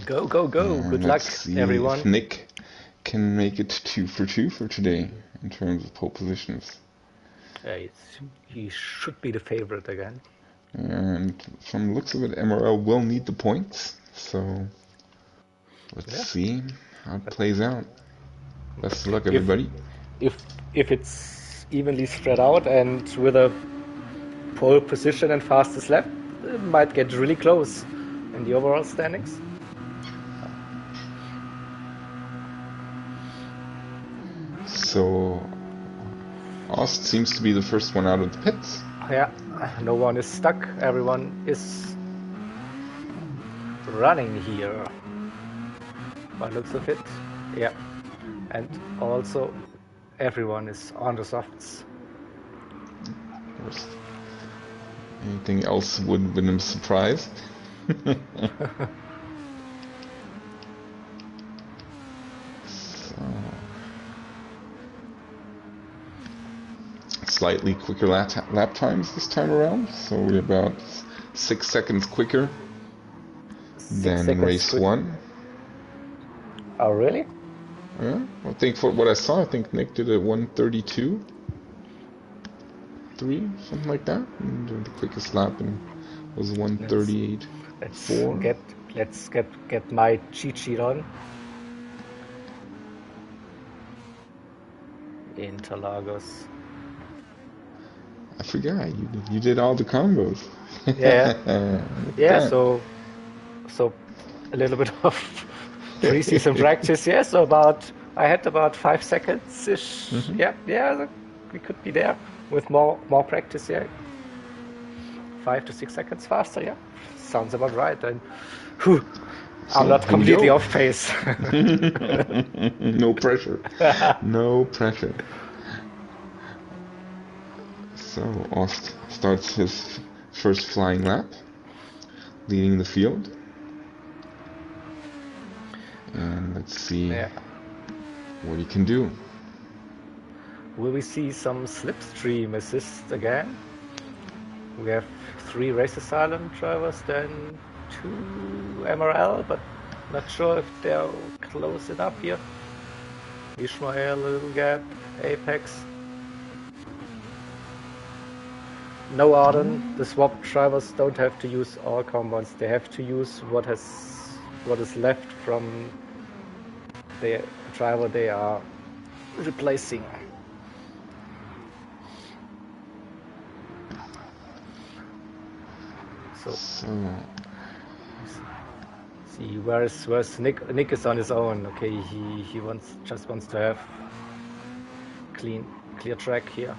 A: Go. Good luck, everyone.
B: If Nick can make it 2 for 2 for today in terms of pole positions.
A: He should be the favorite again.
B: And from the looks of it, MRL will need the points. So let's see how it plays out. Best of luck, everybody.
A: If it's evenly spread out and with a pole position and fastest lap, it might get really close in the overall standings.
B: So Ost seems to be the first one out of the pits.
A: Yeah, no one is stuck. Everyone is running here. By looks of it, yeah. And also, everyone is on the softs.
B: Anything else would have been a surprise. slightly quicker lap times this time around, so we're about 6 seconds quicker than in race 1.
A: Oh, really?
B: Yeah, I think for what I saw, I think Nick did a 1:32.3, something like that. And the quickest lap was 1:38.4.
A: Let's get my cheat sheet on. Interlagos.
B: I forgot you did all the combos.
A: Yeah. Yeah. So a little bit of pre-season practice. Yeah. So I had about 5 seconds ish.
B: Mhm.
A: Yeah. We could be there with more practice. Yeah. 5 to 6 seconds faster. Yeah. Sounds about right. And I'm not completely off pace.
B: No pressure. No pressure. So Ost starts his first flying lap, leading the field. And let's see what he can do.
A: Will we see some slipstream assist again? We have 3 race asylum drivers, then 2 MRL, but not sure if they're close enough here. Ishmael, a little gap, Apex. No Arden. The swap drivers don't have to use all combos. They have to use what is left from the driver they are replacing. So see where's Nick? Nick is on his own. Okay, he just wants to have clear track here.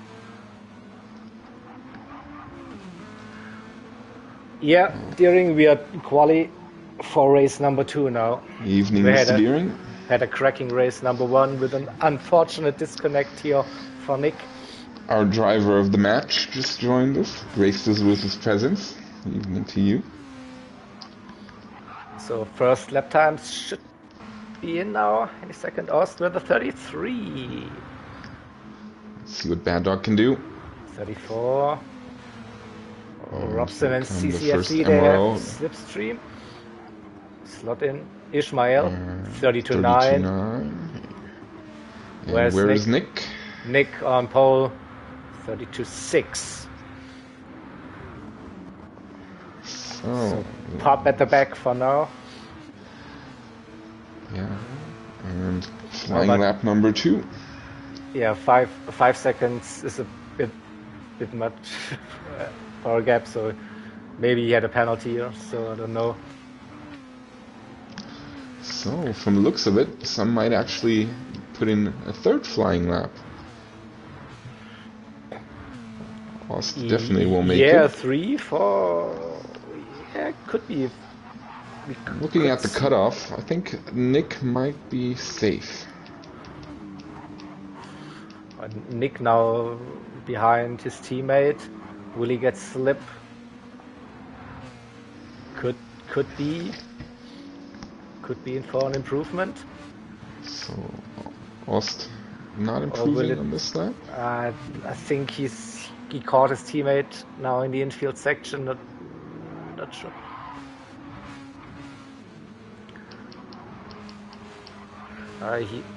A: Yeah, Deering, we are quali for race number 2 now.
B: Evening, Mr. Deering.
A: Had a cracking race number 1 with an unfortunate disconnect here for Nick.
B: Our driver of the match just joined us, graced us with his presence. Evening to you.
A: So first lap times should be in now. Any second, Ost with a 33.
B: Let's see what Bad Dog can do.
A: 34. Robson and CCFC,
B: the
A: they have slipstream. Slot in. Ishmael, 32.9.
B: Where is Nick?
A: Nick on pole, 32.6. So pop at the back for now.
B: Yeah, and flying lap number 2.
A: Yeah, 5 seconds is a bit much for a gap, so maybe he had a penalty here, so I don't know.
B: So, from the looks of it, some might actually put in a 3rd flying lap. Ost definitely will make it.
A: Yeah, 3, 4... Yeah, could be.
B: Looking at the cutoff, I think Nick might be safe.
A: Nick now behind his teammate. Will he get slip? Could be in for an improvement.
B: So Ost not improving on this lap?
A: I think he caught his teammate now in the infield section. Not sure.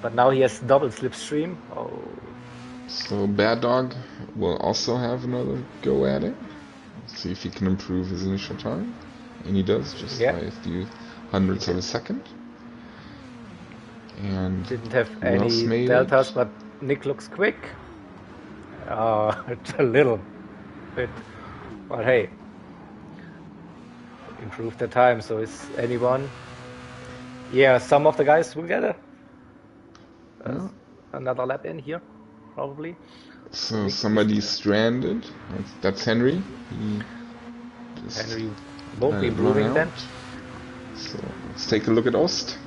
A: But now he has double slipstream. Oh.
B: So Bad Dog will also have another go at it. See if he can improve his initial time. And he does, just by a few hundredths of a second. And
A: didn't have any deltas, but Nick looks quick. It's a little bit. But hey, improve the time, so is anyone? Yeah, some of the guys will get another lap in here, probably.
B: So somebody's stranded. That's Henry.
A: Henry won't be improving then.
B: So let's take a look at Ost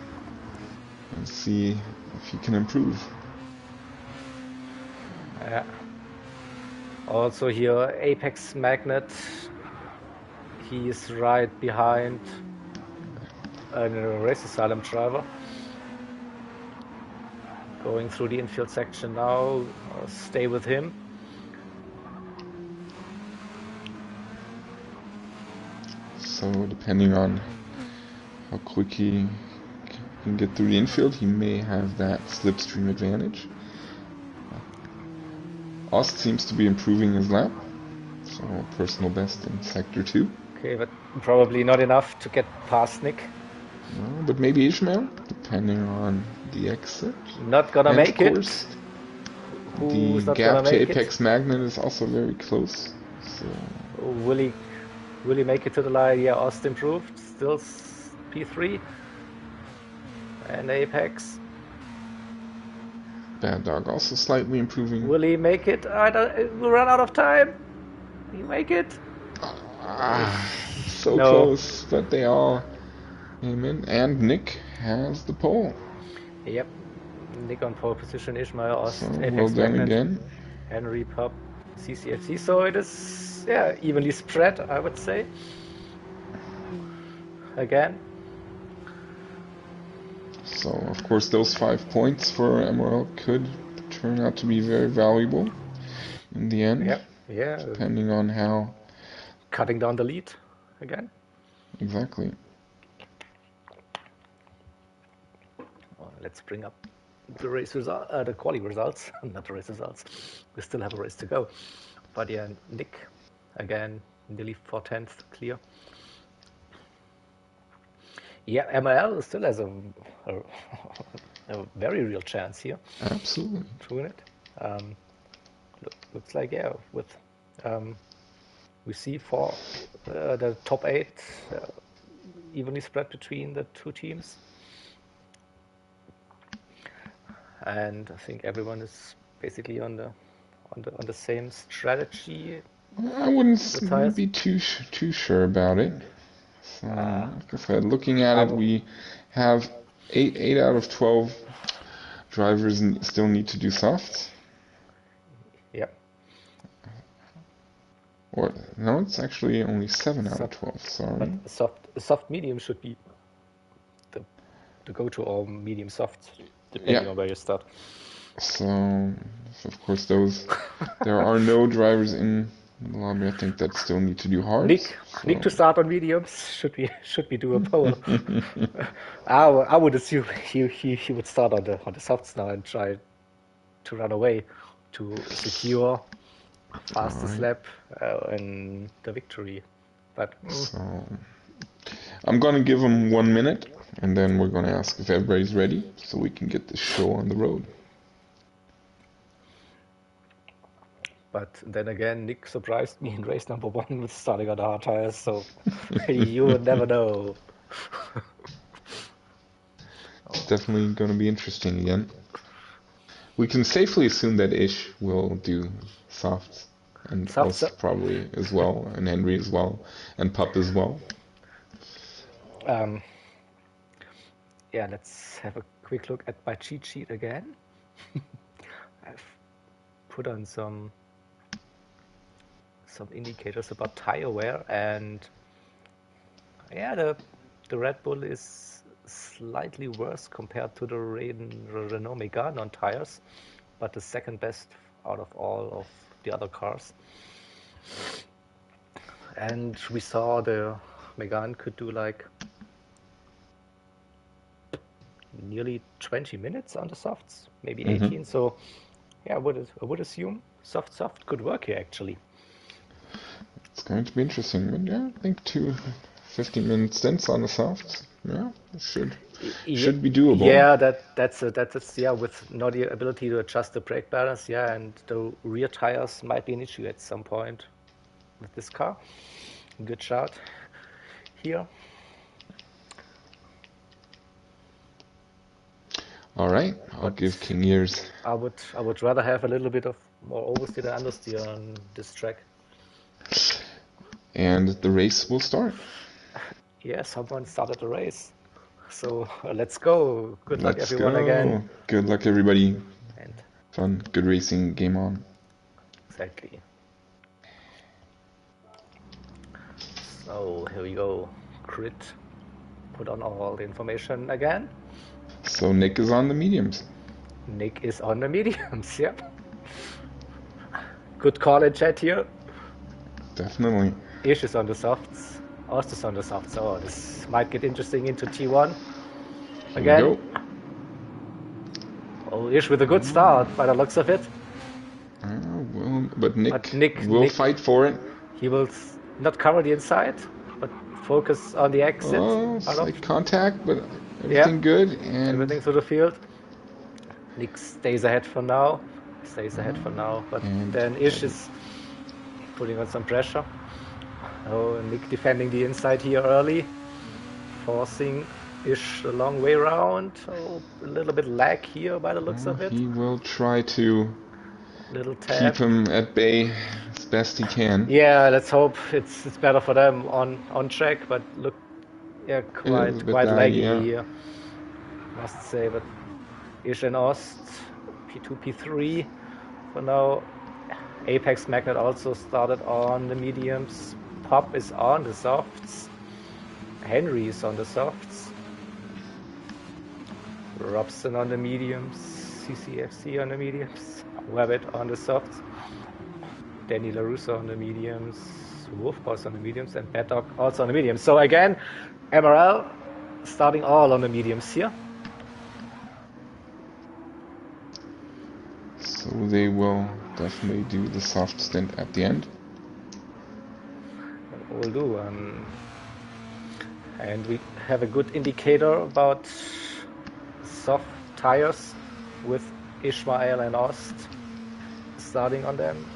B: and see if he can improve.
A: Yeah. Also here, Apex Magnet. He is right behind a race asylum driver. Going through the infield section now. I'll stay with him.
B: So depending on how quick he can get through the infield, he may have that slipstream advantage. Ost seems to be improving his lap, so personal best in Sector 2.
A: Okay, but probably not enough to get past Nick.
B: No, but maybe Ishmael, depending on the exit.
A: Not gonna
B: and
A: make
B: of course,
A: it. Who's
B: the
A: not
B: gap
A: gonna
B: to
A: make
B: Apex Magnet is also very close. So
A: Will he make it to the line? Yeah, Ost improved. Still P3. And Apex.
B: Bad Dog also slightly improving.
A: Will he make it? We'll run out of time. Will he make it?
B: So no. Close, but they all came in. And Nick has the pole.
A: Yep. Nick on pole position, Ishmael, Ost,
B: so,
A: Apex
B: well done
A: Magnet,
B: again.
A: Henry, Pop, CCFC. So it is, yeah, evenly spread, I would say. Again.
B: So, of course, those 5 points for MRL could turn out to be very valuable in the end.
A: Yep. Yeah.
B: Depending on how...
A: Cutting down the lead again.
B: Exactly.
A: Well, let's bring up the race result, the quali results, not the race results. We still have a race to go. But yeah, Nick, again, nearly 4/10 clear. Yeah, MRL still has a very real chance here.
B: Absolutely.
A: To win it. Looks like, yeah, with we see for the top 8 evenly spread between the two teams. And I think everyone is basically on the same strategy.
B: I wouldn't be too sure about it. So, like I said, looking at it, we have 8 out of 12 drivers still need to do softs.
A: Yep.
B: Or no, it's actually only 7 out of 12. Sorry.
A: But soft medium should be the go-to, or medium soft, depending on where you start.
B: So of course there are no drivers in the lobby. I think that still need to do hard.
A: Nick to start on mediums should be do a pole. I would assume he would start on the softs now and try to run away to secure fastest lap and the victory. But
B: so I'm gonna give him 1 minute, and then we're gonna ask if everybody's ready, so we can get this show on the road.
A: But then again, Nick surprised me in race number 1 with starting on the hard tires, so you would never know.
B: It's definitely going to be interesting again. We can safely assume that Ish will do softs, and Ost probably as well, and Henry as well, and Pup as well.
A: Yeah, let's have a quick look at my cheat sheet again. I've put on some indicators about tire wear, and yeah, the Red Bull is slightly worse compared to the Renault Megane on tires, but the second best out of all of the other cars. And we saw the Megane could do like nearly 20 minutes on the softs, maybe 18. So yeah, I would assume soft could work here actually.
B: It's going to be interesting, but yeah, I think 2 15-minute stints on the softs, yeah, should be doable.
A: Yeah, that's with not the ability to adjust the brake balance, yeah, and the rear tires might be an issue at some point with this car. Good shot here.
B: All right, I'll give King Ears.
A: I would rather have a little bit of more oversteer than understeer on this track.
B: And the race will start.
A: Yeah, someone started the race. So let's go. Good luck, everyone, again.
B: Good luck, everybody.
A: And
B: fun, good racing, game on.
A: Exactly. So here we go. Crit. Put on all the information again.
B: So Nick is on the mediums.
A: Nick is on the mediums, yep. Good call in chat here.
B: Definitely.
A: Ish is on the softs. Ost is on the soft, so this might get interesting into T1
B: Here
A: again.
B: we go.
A: Oh, Ish with a good start by the looks of it.
B: Well, but Nick will fight for it.
A: He will not cover the inside, but focus on the exit.
B: Oh, slight contact, but everything good. And
A: everything through the field. Nick stays ahead for now. But then Ish is putting on some pressure. Oh, Nick defending the inside here early, forcing Ish a long way around. Oh, a little bit lag here by the looks of it.
B: He will try to keep him at bay as best he can.
A: Yeah, let's hope it's better for them on track, but look, yeah, quite laggy here, must say. But Ish and Ost, P2, P3 for now. Apex Magnet also started on the mediums. Pop is on the softs. Henry is on the softs. Robson on the mediums. CCFC on the mediums. Webbit on the softs. Danny LaRusso on the mediums. Wolfboss on the mediums. And Bad Dog also on the mediums. So again, MRL starting all on the mediums here.
B: So they will definitely do the soft stint at the end.
A: Will do. And we have a good indicator about soft tires with Ishmael and Ost starting on them.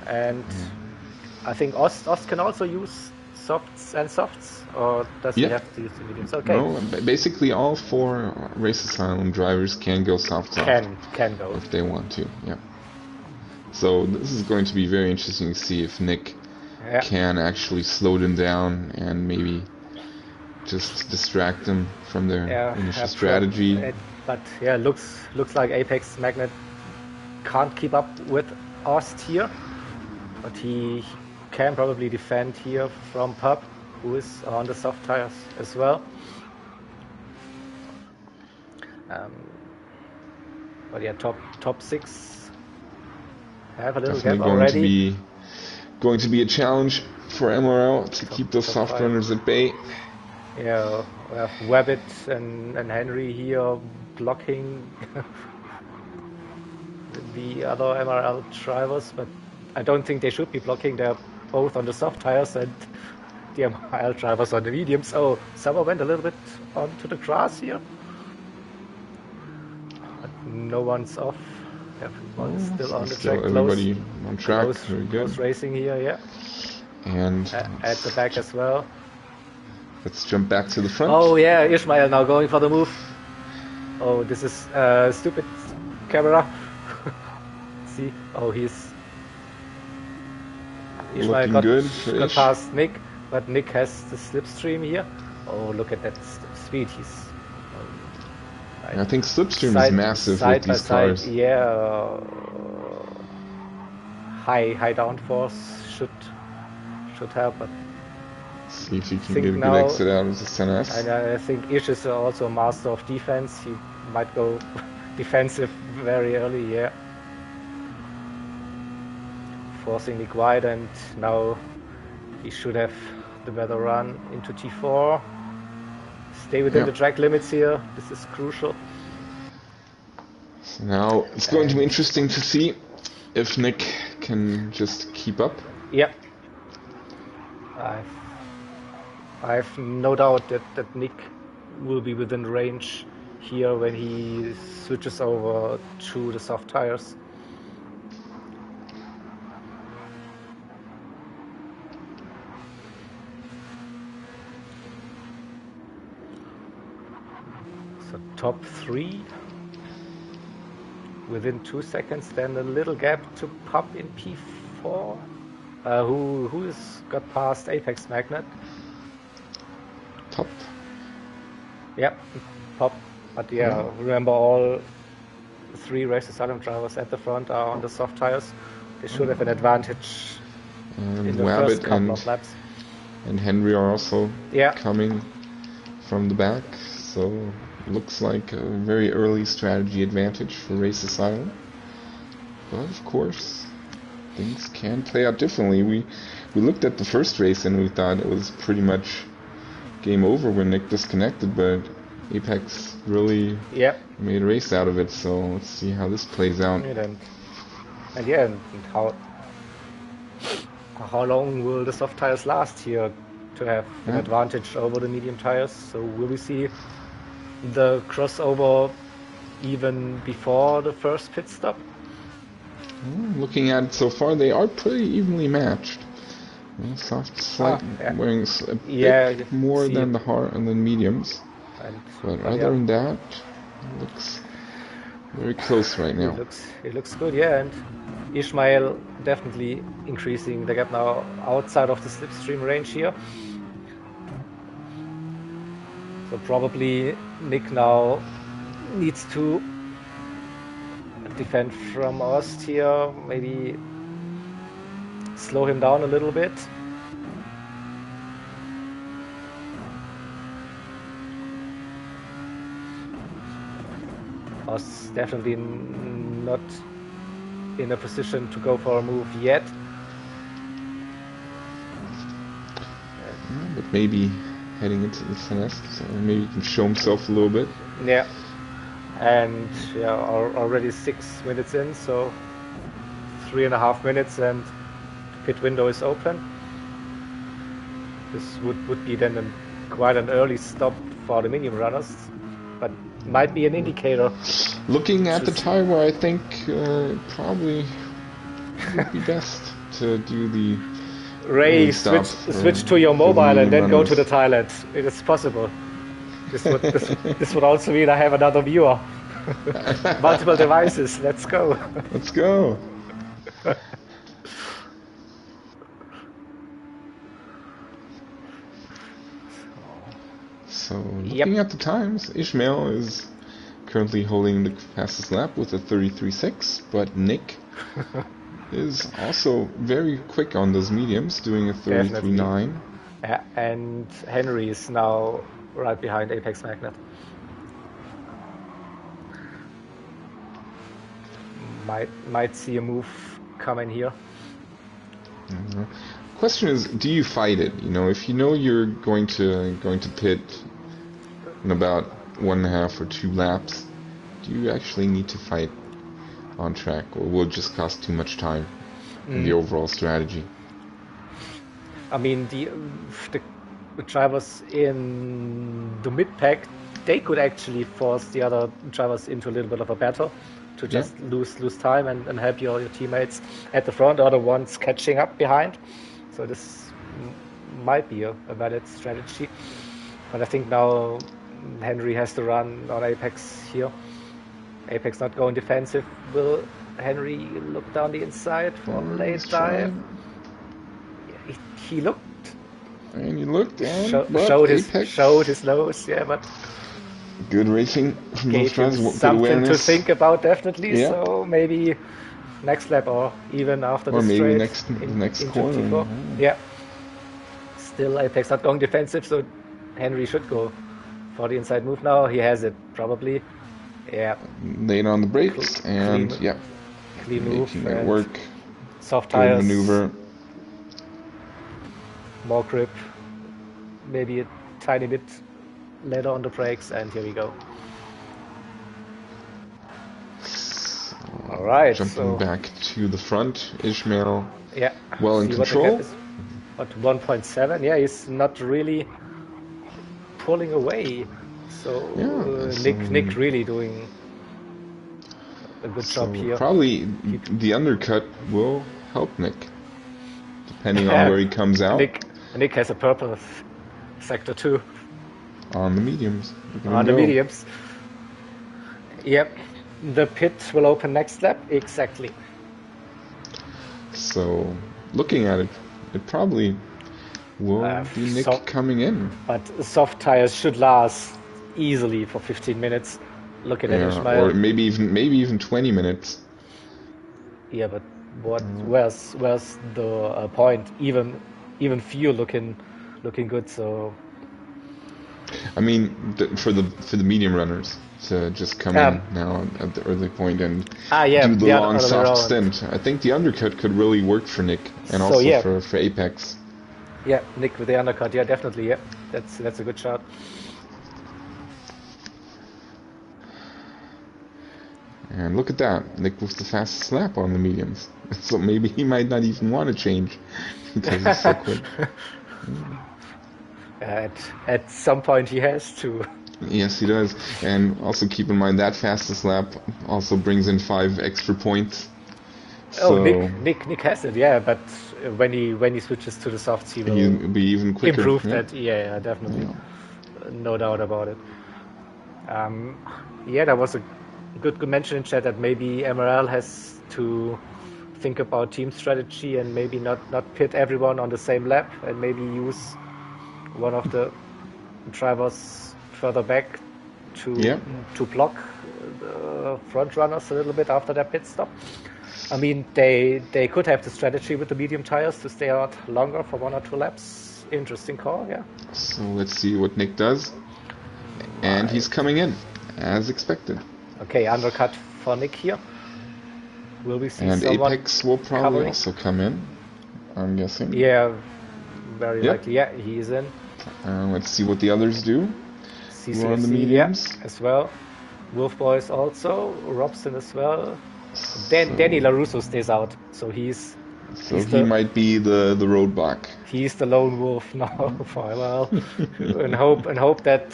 A: And I think Ost can also use softs, or does he have to use the mediums? Okay.
B: No, basically all 4 Race Asylum drivers can go soft.
A: Can go
B: if they want to. Yeah. So this is going to be very interesting to see if Nick can actually slow them down and maybe just distract them from their initial strategy.
A: But yeah, looks like Apex Magnet can't keep up with Ost here, but he can probably defend here from Pub, who is on the soft tires as well. But yeah, top 6 have a little
B: Definitely
A: gap already.
B: Going to be a challenge for MRL to keep those soft runners at bay.
A: Yeah, we have Webbit and Henry here blocking the other MRL drivers, but I don't think they should be blocking. They're both on the soft tires and the MRL drivers on the mediums. Oh, Summer went a little bit onto the grass here, but no one's off. Everyone's still on the track.
B: Everybody on track. Very good.
A: Close racing here, yeah.
B: And
A: at the back as well.
B: Let's jump back to the front.
A: Oh yeah, Ishmael now going for the move. Oh, this is stupid camera. See, oh Ishmael got past Nick, but Nick has the slipstream here. Oh, look at that speed.
B: I think slipstream is massive with these cars.
A: Yeah, high downforce should help, but
B: see if you can get a good exit out of the CNS.
A: And I think Ish is also a master of defense. He might go defensive very early, yeah. Forcing Nick wide, and now he should have the better run into T4. Stay within the track limits here. This is crucial.
B: So now it's going to be interesting to see if Nick can just keep up.
A: Yep. I have no doubt that Nick will be within range here when he switches over to the soft tires. So top 3 within 2 seconds, then a little gap to Pop in P4. Who's got past Apex Magnet?
B: Pop.
A: Yep, Pop. But yeah, remember all 3 Race Asylum drivers at the front are on the soft tires. They should have an advantage in the first couple of laps.
B: And Henry are also coming from the back, so looks like a very early strategy advantage for Race Asylum. But of course, things can play out differently. We looked at the first race and we thought it was pretty much game over when Nick disconnected, but Apex really made a race out of it. So let's see how this plays out.
A: And how long will the soft tires last here to have an advantage over the medium tires? So will we see the crossover even before the first pit stop?
B: Looking at it so far, they are pretty evenly matched. Soft wearing a bit more than the hard and the mediums, but other than that, it looks very close right now.
A: It looks good, and Ishmael definitely increasing the gap now outside of the slipstream range here. So probably Nick now needs to defend from Ost here, maybe slow him down a little bit. Ost definitely not in a position to go for a move yet.
B: But maybe heading into the Celeste, so maybe he can show himself a little bit.
A: Yeah, and already 6 minutes in, so 3.5 minutes, and pit window is open. This would be then quite an early stop for the medium runners, but might be an indicator.
B: Looking at the tire wear, I think probably would be best to do the
A: Ray, switch to your mobile and then go to the Thailand. It is possible. This would also mean I have another viewer. Multiple devices. Let's go.
B: Let's go. So looking at the times, Ishmael is currently holding the fastest lap with a 33.6, but Nick is also very quick on those mediums, doing a 33.9.
A: Yeah, and Henry is now right behind Apex Magnet. Might see a move coming here.
B: Question is, do you fight it? You know, if you know you're going to pit in about 1.5 or 2 laps, do you actually need to fight on track, or will it just cost too much time in the overall strategy?
A: I mean, the drivers in the mid-pack, they could actually force the other drivers into a little bit of a battle to just lose time and help your teammates at the front, or the ones catching up behind. So this might be a valid strategy. But I think now Henry has to run on Apex here. Apex not going defensive. Will Henry look down the inside for a late dive? He looked.
B: And he looked and
A: showed his nose, but
B: good racing from those drivers.
A: Something to think about, definitely. Yeah. So maybe next lap, or even after the straight.
B: Or maybe next corner.
A: Yeah. Still Apex not going defensive, so Henry should go for the inside move now. He has it, probably. Yeah.
B: Late on the brakes, and
A: clean move.
B: Making it work.
A: Soft tires.
B: Good maneuver.
A: More grip. Maybe a tiny bit later on the brakes, and here we go. All right.
B: Jumping back to the front, Ishmael.
A: Yeah.
B: Well in control.
A: But 1.7. Yeah, he's not really pulling away. So Nick really doing a good job here.
B: Probably the undercut will help Nick, depending on where he comes out.
A: Nick has a purple sector too.
B: On the mediums.
A: On the mediums. Yep. The pit will open next lap. Exactly.
B: So, looking at it, it probably will be Nick coming in.
A: But soft tires should last easily for 15 minutes. Looking at Ishmael.
B: Or maybe even 20 minutes.
A: Yeah, but where's the point? Even fuel looking good. So
B: I mean, for the medium runners to just come in now at the early point and do the long soft stint. I think the undercut could really work for Nick and also for Apex.
A: Yeah, Nick with the undercut. Yeah, definitely. Yeah, that's a good shot.
B: And look at that, Nick with the fastest lap on the mediums. So maybe he might not even want to change because he's so quick.
A: At some point he has to.
B: Yes, he does. And also keep in mind that fastest lap also brings in 5 extra points.
A: So Nick has it, yeah, but when he switches to the softs, he will
B: be even quicker.
A: Improve that, yeah, definitely. Yeah. No doubt about it. Yeah, that was a good mention in chat that maybe MRL has to think about team strategy and maybe not pit everyone on the same lap and maybe use one of the drivers further back to block the front runners a little bit after their pit stop. I mean, they could have the strategy with the medium tires to stay out longer for 1 or 2 laps. Interesting call, yeah.
B: So let's see what Nick does. And he's coming in, as expected.
A: Okay, undercut for Nick here. Will we see someone
B: Apex will probably also come in, I'm guessing.
A: Yeah, very likely. Yeah, he is in.
B: Let's see what the others do.
A: CTC, on the mediums. Yeah, as well. Wolf Boys also. Robson as well. Danny LaRusso stays out, so he
B: might be the roadblock.
A: He's the lone wolf now for a while, and hope that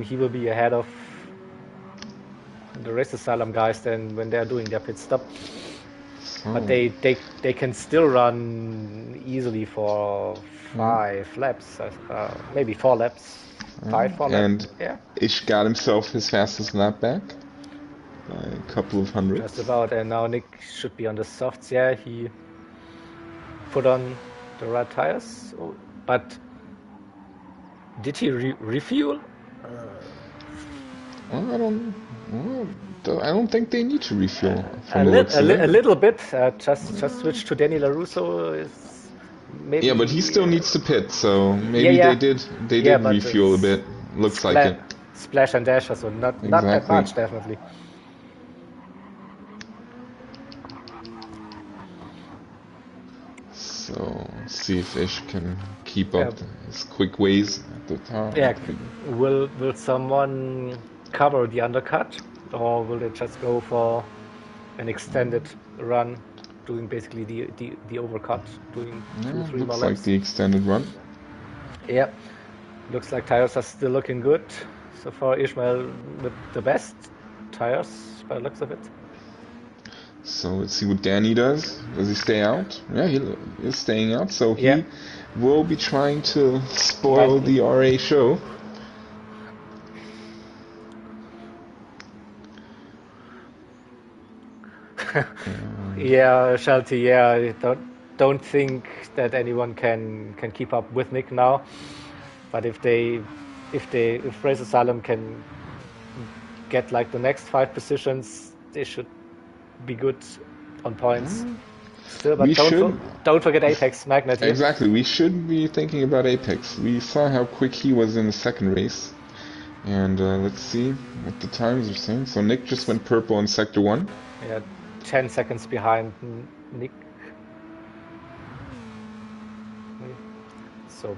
A: he will be ahead of the Race Asylum guys then when they're doing their pit stop. But they can still run easily for 5 laps, maybe 4 laps. 4 laps.
B: And Ish got himself his fastest lap back. A couple of hundreds.
A: Just about, and now Nick should be on the softs. Yeah, he put on the right tires, but did he refuel?
B: I don't think they need to refuel.
A: A little bit. Just switch to Danny LaRusso is maybe.
B: Yeah, but he still needs to pit, so maybe they did refuel a bit. Looks like it.
A: Splash and dash, so not that much, definitely.
B: So see if Ish can keep up his quick ways at the top.
A: Yeah, will someone cover the undercut, or will they just go for an extended run, doing basically the overcut, doing 2-3 more laps?
B: Looks like the extended run.
A: Yeah, looks like tires are still looking good. So far, Ishmael with the best tires by the looks of it.
B: So let's see what Danny does. Does he stay out? Yeah, he is staying out. So he will be trying to spoil the RA show.
A: Yeah, Shelty. Yeah, don't think that anyone can keep up with Nick now. But if Race Asylum can get like the next 5 positions, they should be good on points still, but don't forget Apex Magnet here.
B: Exactly, we should be thinking about Apex. We saw how quick he was in the second race, and let's see what the times are saying. So Nick just went purple in sector 1.
A: Yeah, 10 seconds behind Nick. So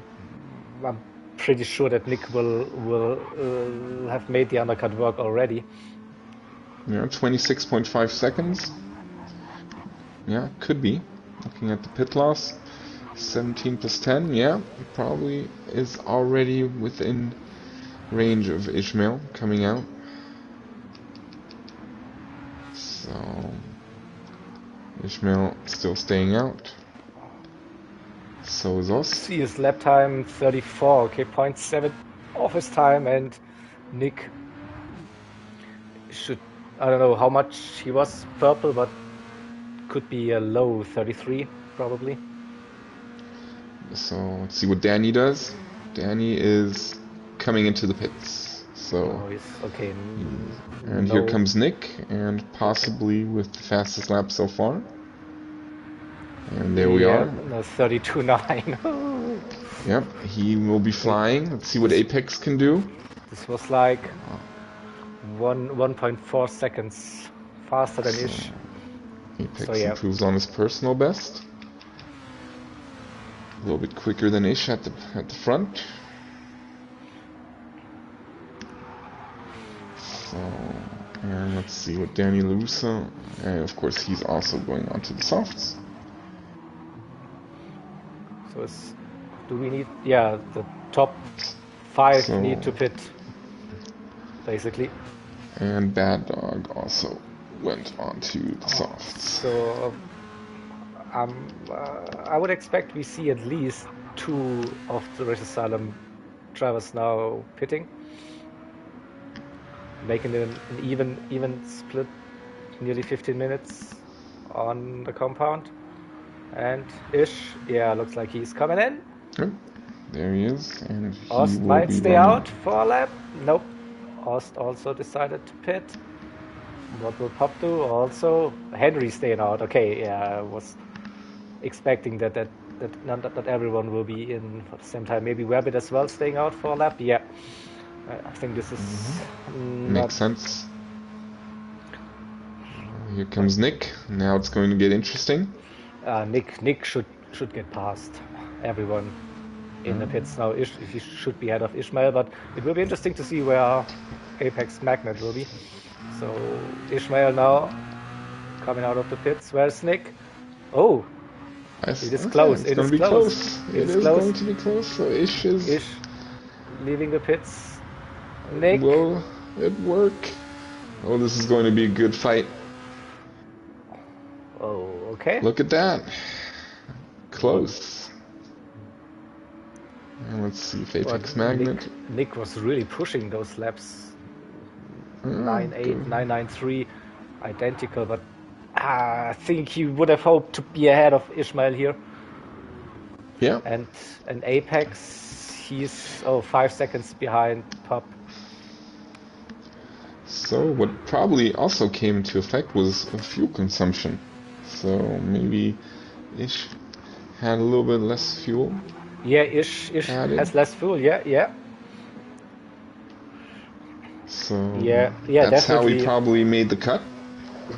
A: I'm pretty sure that Nick will have made the undercut work already.
B: Yeah, 26.5 seconds. Yeah, could be. Looking at the pit loss, 17 plus 10. Yeah, probably is already within range of Ishmael coming out. So Ishmael still staying out. So is Oz.
A: See his lap time 34. Okay, 0.7 off his time, and Nick should. I don't know how much he was purple, but could be a low 33 probably.
B: So let's see what Danny does. Danny is coming into the pits. So
A: okay.
B: And here comes Nick, and possibly with the fastest lap so far. And there we are.
A: No, 32.9.
B: Yep, he will be flying. Let's see what Apex can do.
A: This was like 1.4 seconds faster than Ish.
B: Apex improves on his personal best. A little bit quicker than Ish at the front. So, and let's see what Danny LaRusso, and of course he's also going on to the softs.
A: So do we need, the top 5 need to pit, basically.
B: And Bad Dog also went on to the softs.
A: So I would expect we see at least 2 of the Race Asylum drivers now pitting, making it an even split, nearly 15 minutes on the compound. And Ish, looks like he's coming in.
B: Yep, there he is. And
A: Ost might stay out for a lap. Nope. Ost also decided to pit. What will Pop do? Also, Henry staying out. Okay, I was expecting that not everyone will be in at the same time. Maybe Rabbit as well staying out for a lap. Yeah, I think this is
B: makes sense. Here comes Nick. Now it's going to get interesting.
A: Nick should get past everyone in the pits now. He should be ahead of Ishmael, but it will be interesting to see where Apex Magnet will be. So Ishmael now coming out of the pits. Where's Nick? Oh, it is close.
B: It is close. It is going to be close. So Ish
A: leaving the pits. Nick,
B: will it work? Oh, this is going to be a good fight.
A: Oh, okay.
B: Look at that. Close. And let's see if Apex Magnet.
A: Nick was really pushing those laps. 9.8, 9.93, identical, but I think he would have hoped to be ahead of Ishmael here.
B: Yeah.
A: And Apex, he's 5 seconds behind Pop.
B: So what probably also came into effect was fuel consumption. So maybe Ish had a little bit less fuel.
A: Yeah, Ish has less fuel. Yeah.
B: So
A: yeah,
B: that's
A: definitely.
B: How he probably made the cut.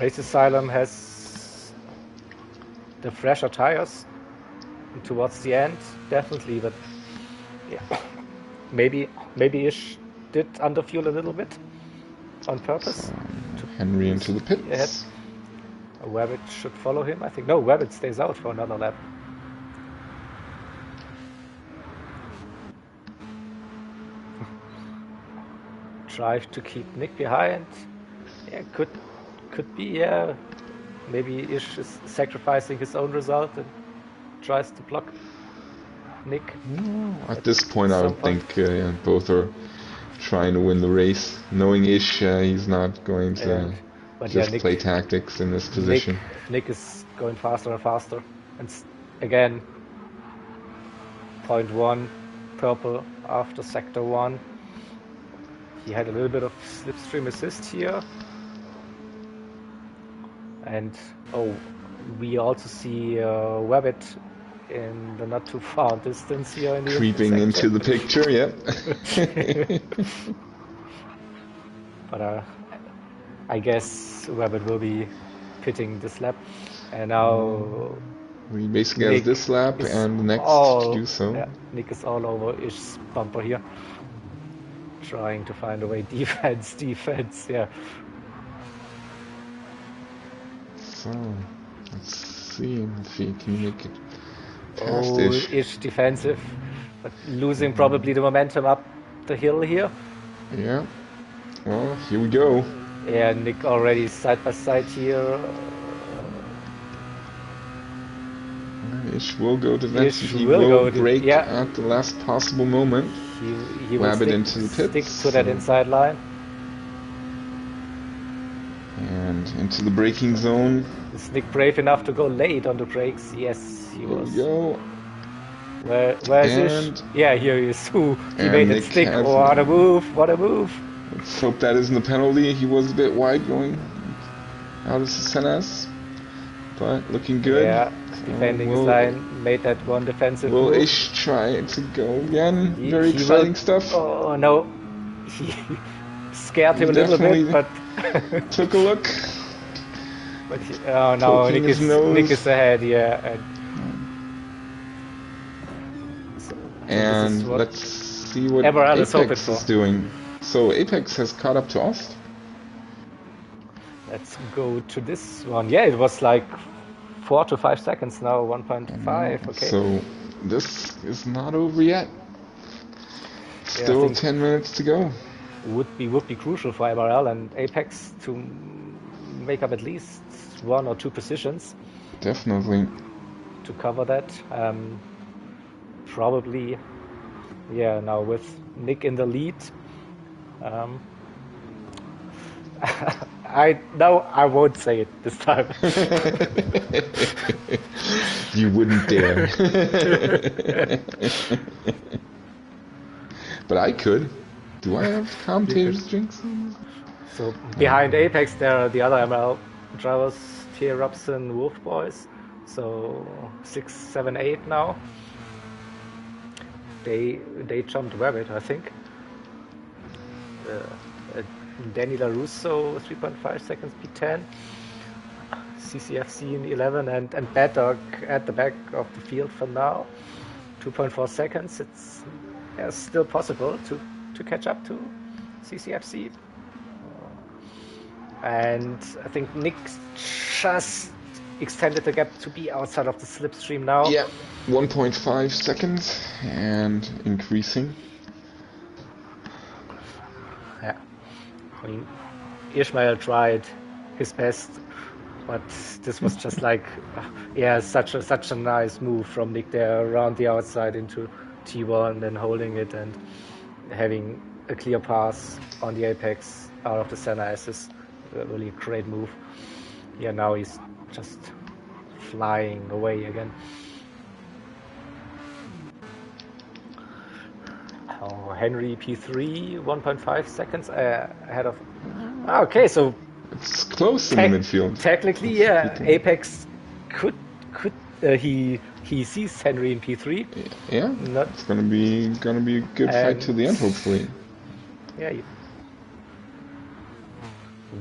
A: Race Asylum has the fresher tires towards the end, definitely. But yeah, maybe Ish did underfuel a little bit on purpose.
B: So, Henry into the pits.
A: Yes. Rabbit should follow him. I think no, Rabbit stays out for another lap. Drive to keep Nick behind. Yeah, could be. Yeah, maybe Ish is sacrificing his own result and tries to block Nick.
B: No, at this point, I would think both are trying to win the race. Knowing Ish, he's not going to play tactics in this position.
A: Nick is going faster and faster, and again, 0.1 purple after sector 1. He had a little bit of slipstream assist here. And we also see Rabbit in the not too far distance here. In the
B: creeping into the picture, yep.
A: But I guess Rabbit will be pitting this lap. And now
B: we basically have this lap and the next to do so.
A: Yeah, Nick is all over Ish's bumper here. Trying to find a way. Defense, yeah.
B: So, let's see if he can make it past Ish.
A: Ish defensive, but losing probably the momentum up the hill here.
B: Yeah. Well, here we go.
A: Yeah, Nick already side by side here.
B: Ish will go to that. He will brake at the last possible moment.
A: He will stick to that inside line.
B: And into the braking zone.
A: Is Nick brave enough to go late on the brakes? Yes, he was.
B: There we go.
A: Where is Ish? Yeah, here he is. He made it stick. What a move! What a move!
B: Let's hope that isn't a penalty. He was a bit wide going out of Cenas. but looking good.
A: Yeah, defending his line, made that one defensive
B: will
A: move.
B: Ish try to go again? Very
A: He
B: exciting
A: will,
B: stuff.
A: Oh no, he scared him a little bit, but
B: took a look.
A: But oh no, Nick is ahead, yeah.
B: And let's see what
A: MRL
B: Apex is doing. So Apex has caught up to us.
A: Let's go to this one. Yeah, it was like 4 to 5 seconds now, 1.5. Okay.
B: So this is not over yet. Still 10 minutes to go.
A: Would be crucial for MRL and Apex to make up at least 1 or 2 positions.
B: Definitely.
A: To cover that. Probably, yeah, now with Nick in the lead. I won't say it this time.
B: You wouldn't dare. But I could. Do I have commentators jinx?
A: So behind Apex there are the other ML drivers, Tier Robson, Wolf Boys. So 6, 7, 8 now. They jumped Rabbit, I think. Danny LaRusso, 3.5 seconds P10. CCFC in 11 and Bad Dog at the back of the field for now. 2.4 seconds. It's still possible to catch up to CCFC. And I think Nick just extended the gap to be outside of the slipstream now.
B: Yeah, 1.5 seconds and increasing.
A: Yeah, I mean, Ishmael tried his best, but this was just like, such a nice move from Nick there around the outside into T1 and then holding it and having a clear pass on the apex out of the center assist. Really a great move. Yeah, now he's just flying away again. Oh, Henry P3, 1.5 seconds ahead of. Okay, so
B: it's close in the midfield.
A: Technically, yeah, Apex could he sees Henry in P3.
B: Yeah, it's gonna be a good fight to the end, hopefully.
A: Yeah.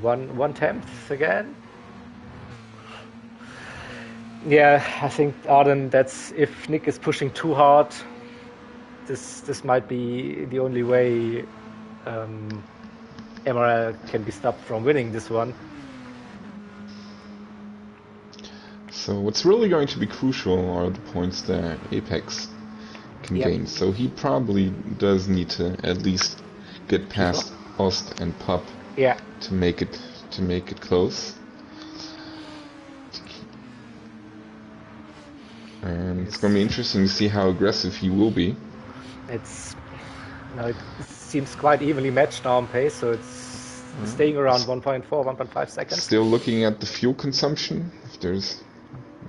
A: 1/10 again. Yeah, I think Arden. That's if Nick is pushing too hard. This might be the only way MRL can be stopped from winning this one.
B: So what's really going to be crucial are the points that Apex can gain. So he probably does need to at least get past Ost and Pup to make it close. And it's going to be interesting to see how aggressive he will be.
A: It seems quite evenly matched now on pace, so it's staying around 1.4, 1.5 seconds.
B: Still looking at the fuel consumption, if there's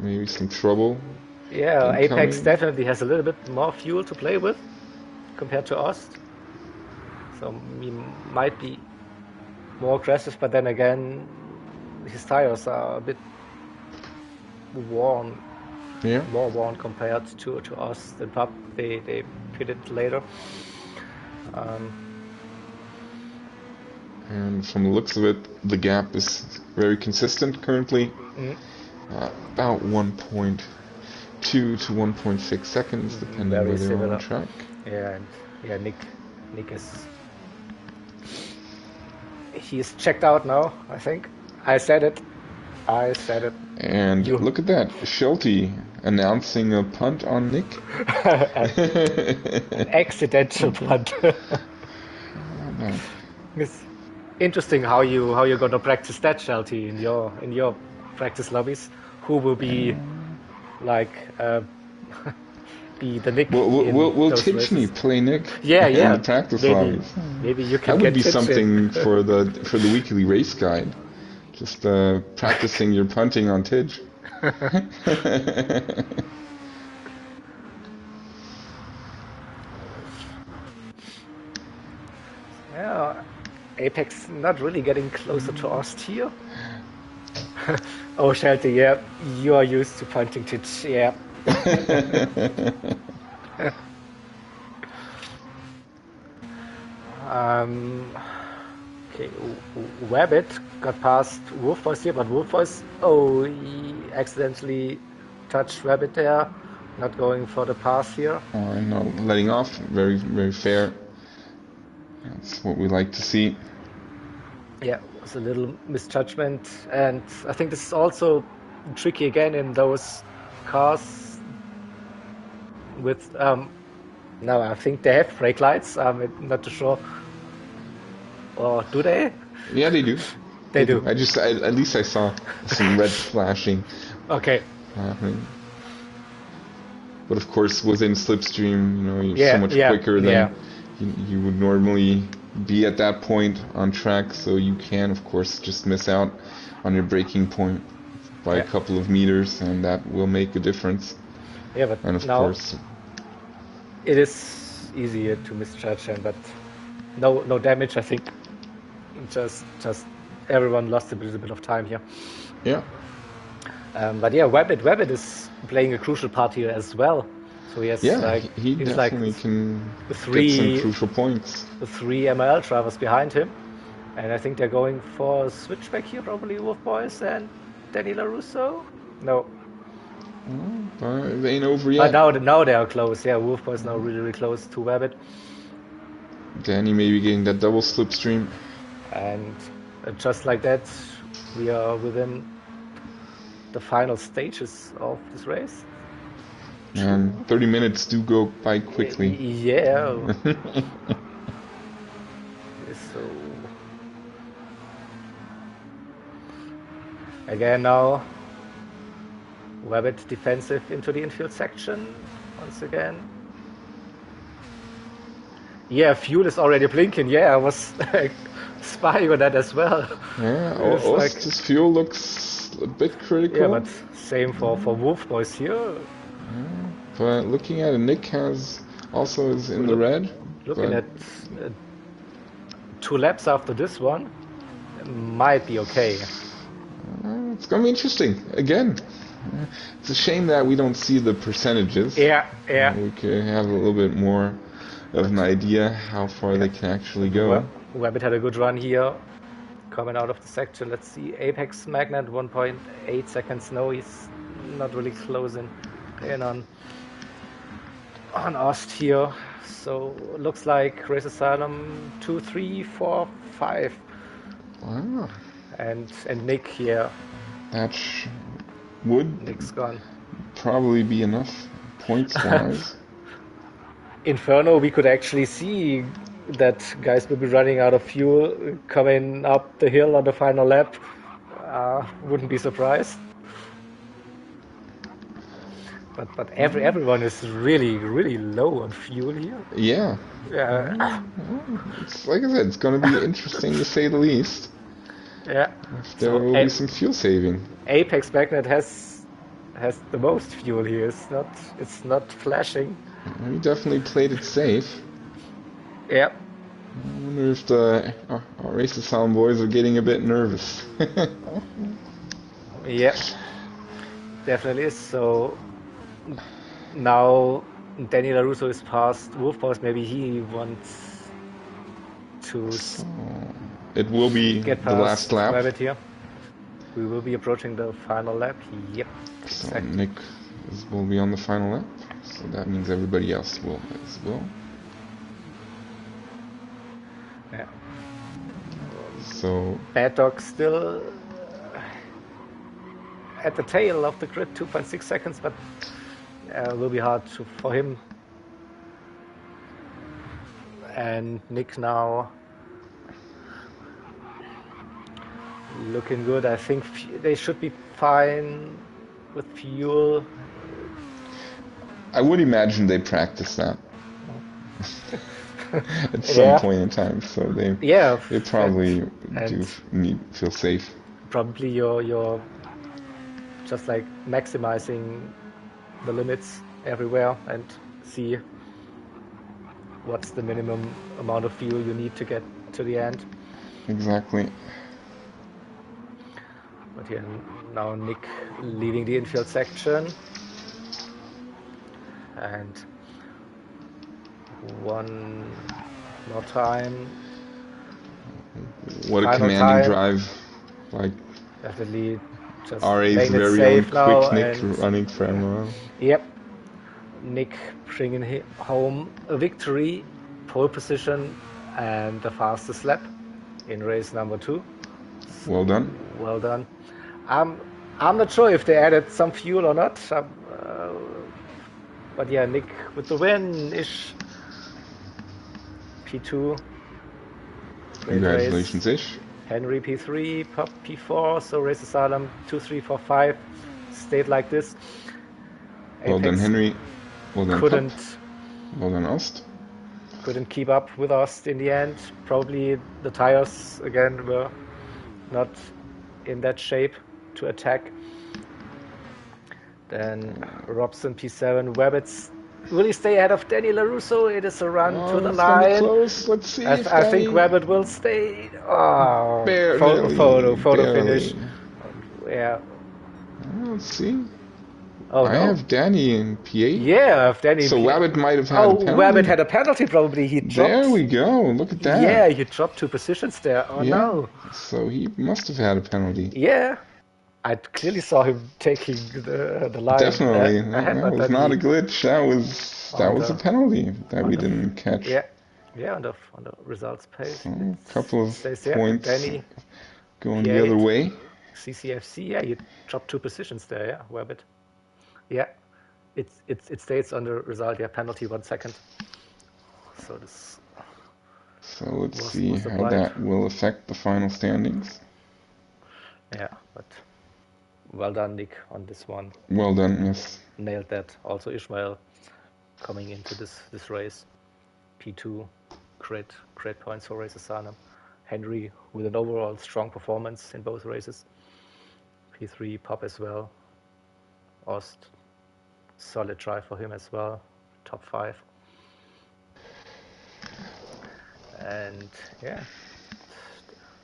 B: maybe some trouble.
A: Yeah, Apex definitely has a little bit more fuel to play with compared to Ost. So he might be more aggressive, but then again, his tires are a bit worn.
B: Yeah.
A: More worn compared to us. The Pup they pitted later.
B: And from the looks of it, the gap is very consistent currently. About 1.2 to 1.6 seconds, depending where they're on the track.
A: Yeah, and Nick is he's checked out now. I think I said it.
B: And look at that, Schulte announcing a punt on Nick.
A: An accidental punt. It's interesting how you're going to practice that, Schulte, in your practice lobbies. Who will be like be the Nick?
B: Will Tijni play Nick?
A: Yeah.
B: In the practice lobbies.
A: Maybe you can.
B: That would be something for the weekly race guide. Just practicing your punting on Tej.
A: Yeah, Apex not really getting closer to Ost here. Oh, Shelty, yeah, you are used to punching tits, yeah. Okay, Wabbit got past Wolfboys here, but Wolfboys, oh, he accidentally touched Wabbit there, not going for the pass here.
B: No, letting off, very, very fair. That's what we like to see.
A: Yeah, it was a little misjudgment, and I think this is also tricky again in those cars with, now I think they have brake lights, I'm not too sure. Or do they?
B: Yeah, they do.
A: They do.
B: at least I saw some red flashing.
A: Okay.
B: But of course, within slipstream, you're so much quicker than you would normally be at that point on track. So you can, of course, just miss out on your braking point by a couple of meters, and that will make a difference.
A: Yeah, but
B: and of course,
A: it is easier to misjudge him, but no damage, I think. Just everyone lost a little bit of time here.
B: Yeah.
A: But yeah, Wabbit is playing a crucial part here as well. So he has
B: he definitely can get some crucial points.
A: The 3 MRL drivers behind him, and I think they're going for a switchback here, probably Wolfboys and Danny LaRusso. No.
B: They ain't over yet.
A: But now they are close. Yeah, Wolfboys now really close to Wabbit.
B: Danny maybe getting that double slipstream.
A: And just like that, we are within the final stages of this race.
B: And 30 minutes do go by quickly.
A: Yeah. So again now, Wabbit defensive into the infield section once again. Yeah, fuel is already blinking. Yeah, I was spying on that as well.
B: Yeah, Ost's fuel looks a bit critical.
A: Yeah, but same for Wolfboys here.
B: Yeah, but looking at it, Nick is in the red.
A: Looking at 2 laps after this one, it might be okay.
B: It's going to be interesting. Again, it's a shame that we don't see the percentages.
A: Yeah.
B: We could have a little bit more of an idea how far they can actually go.
A: Wabbit had a good run here, coming out of the section. Let's see, Apex Magnet, 1.8 seconds. No, he's not really closing in on Ost here. So looks like Race Asylum 2, 3, 4, 5.
B: Wow.
A: And Nick here.
B: That would
A: Nick's gone.
B: Probably be enough points wise.
A: Inferno, we could actually see that guys will be running out of fuel coming up the hill on the final lap. Wouldn't be surprised. But everyone is really low on fuel here.
B: Yeah. It's, like I said, it's going to be interesting to say the least.
A: Yeah.
B: There will be some fuel saving.
A: Apex Magnet has the most fuel here. It's not flashing.
B: We definitely played it safe.
A: Yeah.
B: I wonder if the Race Asylum boys are getting a bit nervous.
A: Yeah, definitely is. So now Danny LaRusso is past Wolfboys. Maybe he wants to
B: it will be
A: get
B: the last lap.
A: Rabbit here. We will be approaching the final lap. Yep.
B: So
A: exactly.
B: Nick will be on the final lap. So that means everybody else will as well.
A: Yeah.
B: So
A: Bad Dog still at the tail of the grid, 2.6 seconds, but it will be hard for him. And Nick now looking good. I think they should be fine with fuel.
B: I would imagine they practice that at some point in time, so they probably do feel safe.
A: Probably you're just like maximizing the limits everywhere and see what's the minimum amount of fuel you need to get to the end.
B: Exactly.
A: But here now Nick leading the infield section. And one more time.
B: What a
A: Final
B: commanding
A: time.
B: drive. Like,
A: definitely just
B: RA's
A: playing it
B: very own
A: safe now.
B: quick Nick
A: And
B: running for MRL.
A: yep. Nick bringing home a victory, pole position, and the fastest lap in race number 2.
B: Well done.
A: Well done. I'm not sure if they added some fuel or not. But yeah, Nick with the win-ish. P2. Great
B: Congratulations,
A: race.
B: Ish.
A: Henry P3, Pop P4, so Race Asylum 2, 3, 4, 5 stayed like this.
B: Well done, Henry. Well done,
A: couldn't
B: Pop. Well done, Ost.
A: Couldn't keep up with Ost in the end. Probably the tires again were not in that shape to attack. Then Robson P7, Wabbits really stay ahead of Danny LaRusso. It is a run to the
B: It's
A: line.
B: gonna be close. Let's see if
A: I
B: Danny...
A: think Wabbit will stay. Oh,
B: barely,
A: photo
B: barely.
A: finish. Yeah.
B: Let's see.
A: Oh,
B: I have Danny in P8.
A: Yeah, I have Danny.
B: So Wabbit might have had a penalty.
A: Wabbit had a penalty probably. He dropped.
B: There we go. Look at that.
A: Yeah, he dropped 2 positions there. Oh
B: yeah.
A: no.
B: So he must have had a penalty.
A: Yeah. I clearly saw him taking the line.
B: Definitely. That was not a glitch. That was a penalty that we didn't catch.
A: Yeah, on the results page.
B: So, a couple of points
A: Danny,
B: going
A: P8,
B: the other way.
A: CCFC, yeah, you dropped 2 positions there, yeah, Wabbit. Yeah, it states on the result, yeah, penalty 1 second. So this.
B: So let's see how that will affect the final standings.
A: Yeah, but well done, Nick, on this one.
B: Well done, yes.
A: Nailed that. Also Ishmael coming into this race. P2, great points for Race Asylum. Henry with an overall strong performance in both races. P3, Pop as well. Ost, solid drive for him as well. Top 5. And yeah,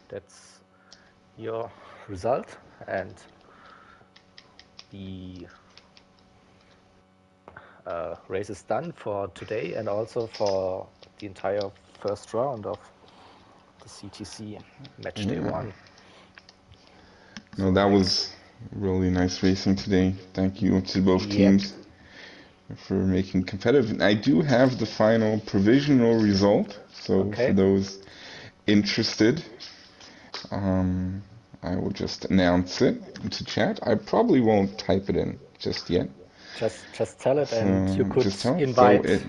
A: that's your result. And the race is done for today and also for the entire first round of the CTC match day 1.
B: No, that was really nice racing today. Thank you to both teams for making competitive. And I do have the final provisional result. So for those interested, I will just announce it into chat. I probably won't type it in just yet.
A: Just tell it, and you could invite.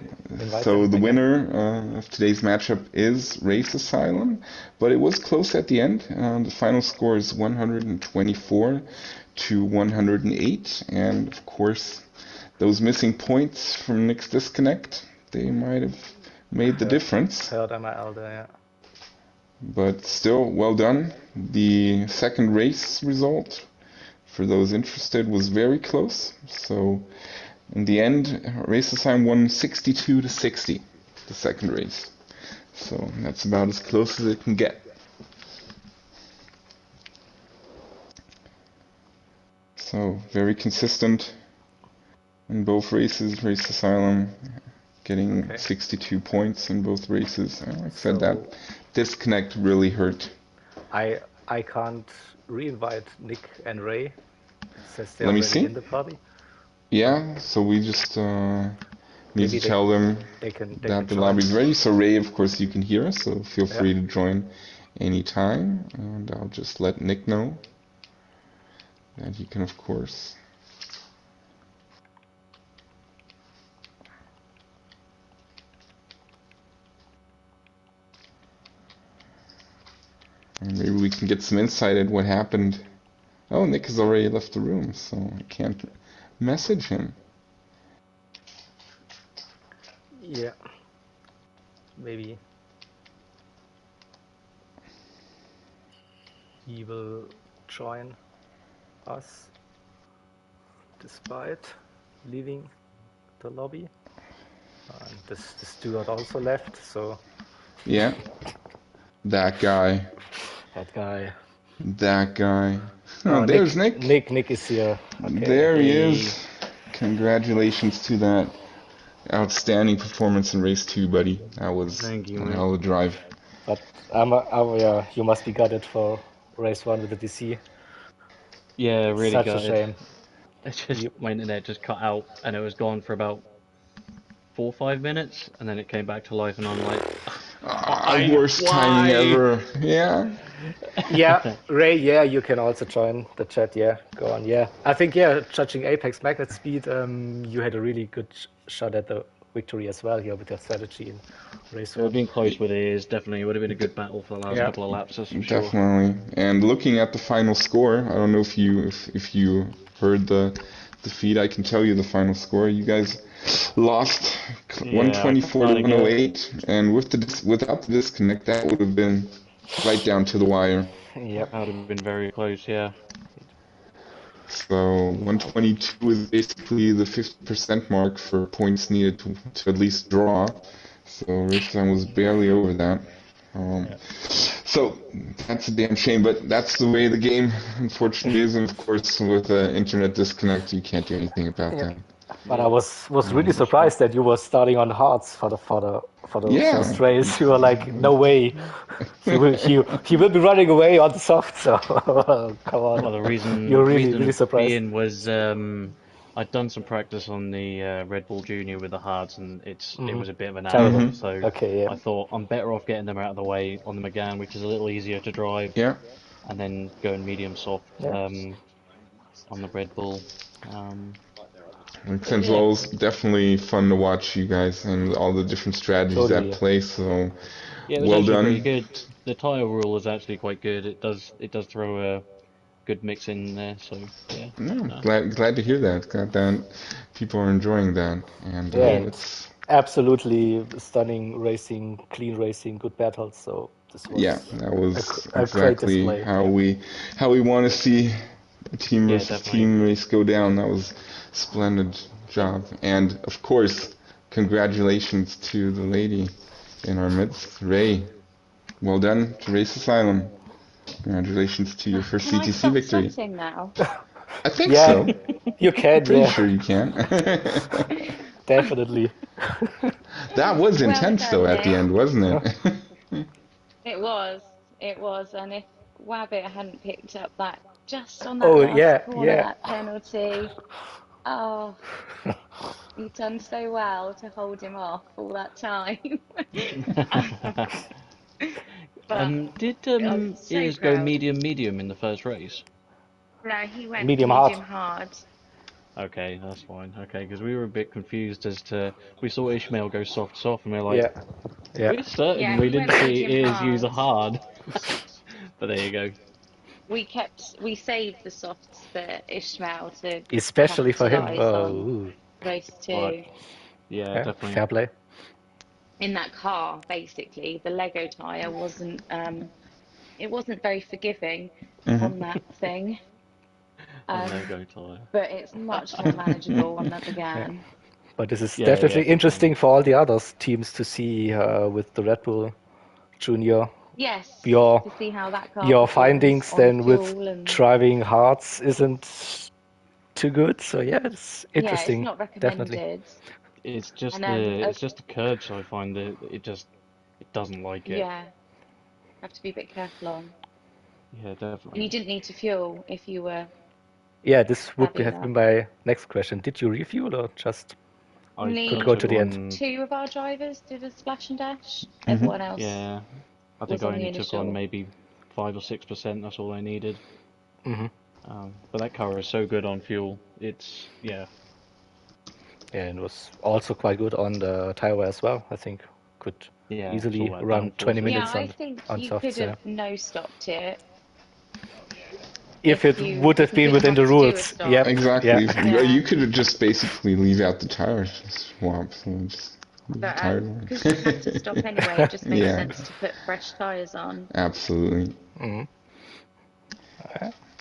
B: So the winner of today's matchup is Race Asylum, but it was close at the end. The final score is 124 to 108, and of course, those missing points from Nick's disconnect, they might have made the difference.
A: Heard MRL there, yeah.
B: But still, well done. The second race result, for those interested, was very close. So in the end, Race Asylum won 62 to 60, the second race. So that's about as close as it can get. So very consistent in both races. Race Asylum getting 62 points in both races. Like I said, that disconnect really hurt.
A: I can't re-invite Nick and Ray. It says they're
B: Let me
A: already
B: see.
A: in the party.
B: Yeah, so we just need to tell them that the lobby's ready. So Ray, of course, you can hear us, so feel free to join anytime. And I'll just let Nick know that he can, of course. And maybe we can get some insight at what happened. Oh, Nick has already left the room, so I can't message him.
A: Yeah. Maybe he will join us despite leaving the lobby. And the steward also left, so...
B: Yeah. That guy.
A: That guy.
B: That guy.
A: Oh,
B: Oh, there's Nick.
A: Nick is here. Okay.
B: There he is. Congratulations to that outstanding performance in race 2, buddy. That was
D: Thank you,
B: a
D: mate.
B: hell of a drive.
A: But yeah, you must be gutted for race 1 with the DC.
D: Yeah, really
A: Such
D: gutted.
A: a shame.
D: It just my internet just cut out and it was gone for about 4 or 5 minutes, and then it came back to life, and I'm like,
B: Worst timing ever. Yeah.
A: Yeah, Ray, yeah, you can also join the chat. Yeah, go on. Yeah, I think, yeah, judging Apex magnet speed, you had a really good shot at the victory as well here with your strategy in race
D: It would have
A: 1.
D: been close with ears, definitely. It would have been a good battle for the last
A: Yeah.
D: couple of laps, that's for sure.
B: Definitely. And looking at the final score, I don't know if you heard the feed. I can tell you the final score. You guys lost 124 to 108, and without the disconnect, that would have been right down to the wire.
A: Yep.
D: That would have been very close, yeah.
B: So 122 is basically the 50% mark for points needed to at least draw. So race time was barely over that. So that's a damn shame, but that's the way the game unfortunately is, and of course with the internet disconnect you can't do anything about that.
A: But I was really surprised that you were starting on hards for the first race. You were like, no way, he will be running away on the soft. So come on.
D: Well, the reason
A: you're really surprised.
D: being was I'd done some practice on the Red Bull Junior with the hards, and it was a bit of an animal. So I thought I'm better off getting them out of the way on the Megane, which is a little easier to drive.
B: Yeah.
D: And then going medium soft on the Red Bull.
B: Makes sense. Well, it was definitely fun to watch you guys and all the different strategies at play. So
D: yeah, it was
B: well
D: actually
B: done.
D: pretty good. The tire rule is actually quite good. It does throw a good mix in there. So yeah.
B: Glad to hear that. Glad that people are enjoying that. And it's
A: absolutely stunning racing, clean racing, good battles. So this was
B: that was
A: a
B: exactly how we want to see a team versus team race go down. That was a splendid job. And of course, congratulations to the lady in our midst, Ray. Well done to Race Asylum. Congratulations to your first CTC victory.
C: Can I now?
B: I think so.
A: You can.
B: Pretty sure you can.
A: Definitely.
B: That was intense though at the end, wasn't it?
C: It was, and if Wabbit hadn't picked up that just on that last corner, that penalty, you'd done so well to hold him off all that time.
D: Did Ears go medium in the first race?
C: No, he went medium hard.
D: Okay, that's fine. Okay, because we were a bit confused as to we saw Ishmael go soft, and we were like, we're certain we didn't see Ears use a hard. But there you go.
C: We saved the softs for Ishmael to
A: especially for him.
C: Race 2.
D: Right. Yeah, definitely.
A: Fair play.
C: In that car, basically, the Lego tire wasn't very forgiving on that thing.
D: Lego tire.
C: But it's much more manageable on the Megane.
A: But this is definitely interesting for all the other teams to see with the Red Bull Junior.
C: Yes.
A: To
C: see how that car
A: your findings then with driving hards isn't too good. So it's interesting.
C: Yeah, it's not recommended.
A: Definitely.
D: It's just the curbs I find it doesn't like it.
C: Yeah. Have to be a bit careful on.
D: Yeah, definitely.
C: And you didn't need to fuel if you were.
A: Yeah, this would have been my next question. Did you refuel or just could go to the end?
C: 2 of our drivers did a splash and dash. Everyone else.
D: Yeah, I think I only took on maybe 5 or 6%. That's all I needed. But that car is so good on fuel. It's
A: and it was also quite good on the tire wear as well. I think could easily run 20 minutes on soft.
C: Yeah, I think you could have no-stopped it.
A: If it would have been within the rules.
B: Yeah, exactly. Yeah. You could have just basically leave out the tires, just swap.
C: Because we had to stop anyway, it just makes sense to put fresh tires on.
B: Absolutely.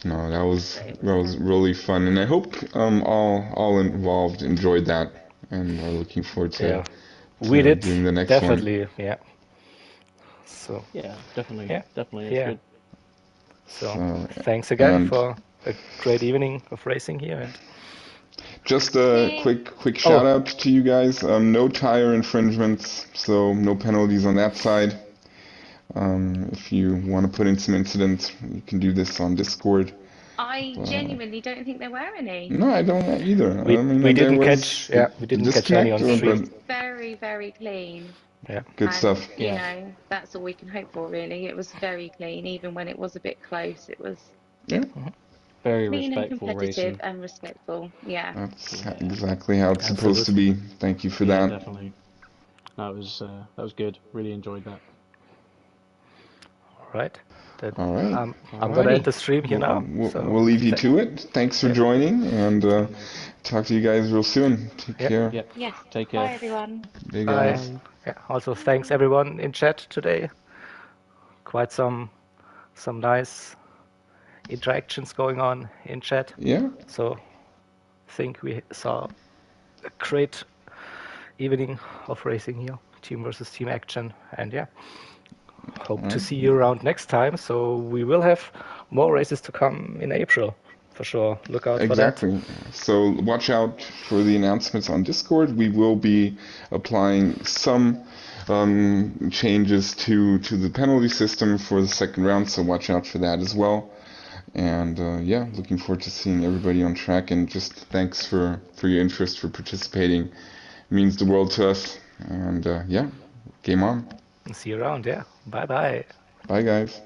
B: No, that was really fun, and I hope all involved enjoyed that and are looking forward to,
A: we did
B: doing the next
A: definitely,
B: one.
A: Yeah. So
D: definitely, it's good.
A: So thanks again for a great evening of racing here. And
B: just a quick shout out to you guys. No tire infringements, so no penalties on that side. If you want to put in some incidents, you can do this on Discord.
C: I genuinely don't think there were any.
B: No, I don't either.
A: We didn't catch any on the street.
C: It was very, very clean.
B: Yeah, good stuff.
C: You know, that's all we can hope for, really. It was very clean, even when it was a bit close. It was
D: very
C: clean and
D: respectful
C: competitive
D: racing.
C: and respectful. Yeah,
B: that's exactly how it's supposed to be. Thank you for that.
D: Definitely. That was good. Really enjoyed that.
A: All right.
B: All right.
A: I'm going to end the stream here now.
B: We'll leave you to it. Thanks for joining, and talk to you guys real soon. Take care.
C: Yes.
D: Take care.
C: Bye, everyone.
B: Bye, guys.
A: Yeah. Also, thanks everyone in chat today. Quite some nice interactions going on in chat.
B: Yeah.
A: So, I think we saw a great evening of racing here, team versus team action, and hope to see you around next time. So we will have more races to come in April, for sure. Look out for that.
B: Exactly. So watch out for the announcements on Discord. We will be applying some changes to the penalty system for the second round, so watch out for that as well. And looking forward to seeing everybody on track, and just thanks for your interest, for participating. It means the world to us. And game on.
A: See you around, Bye-bye.
B: Bye, guys.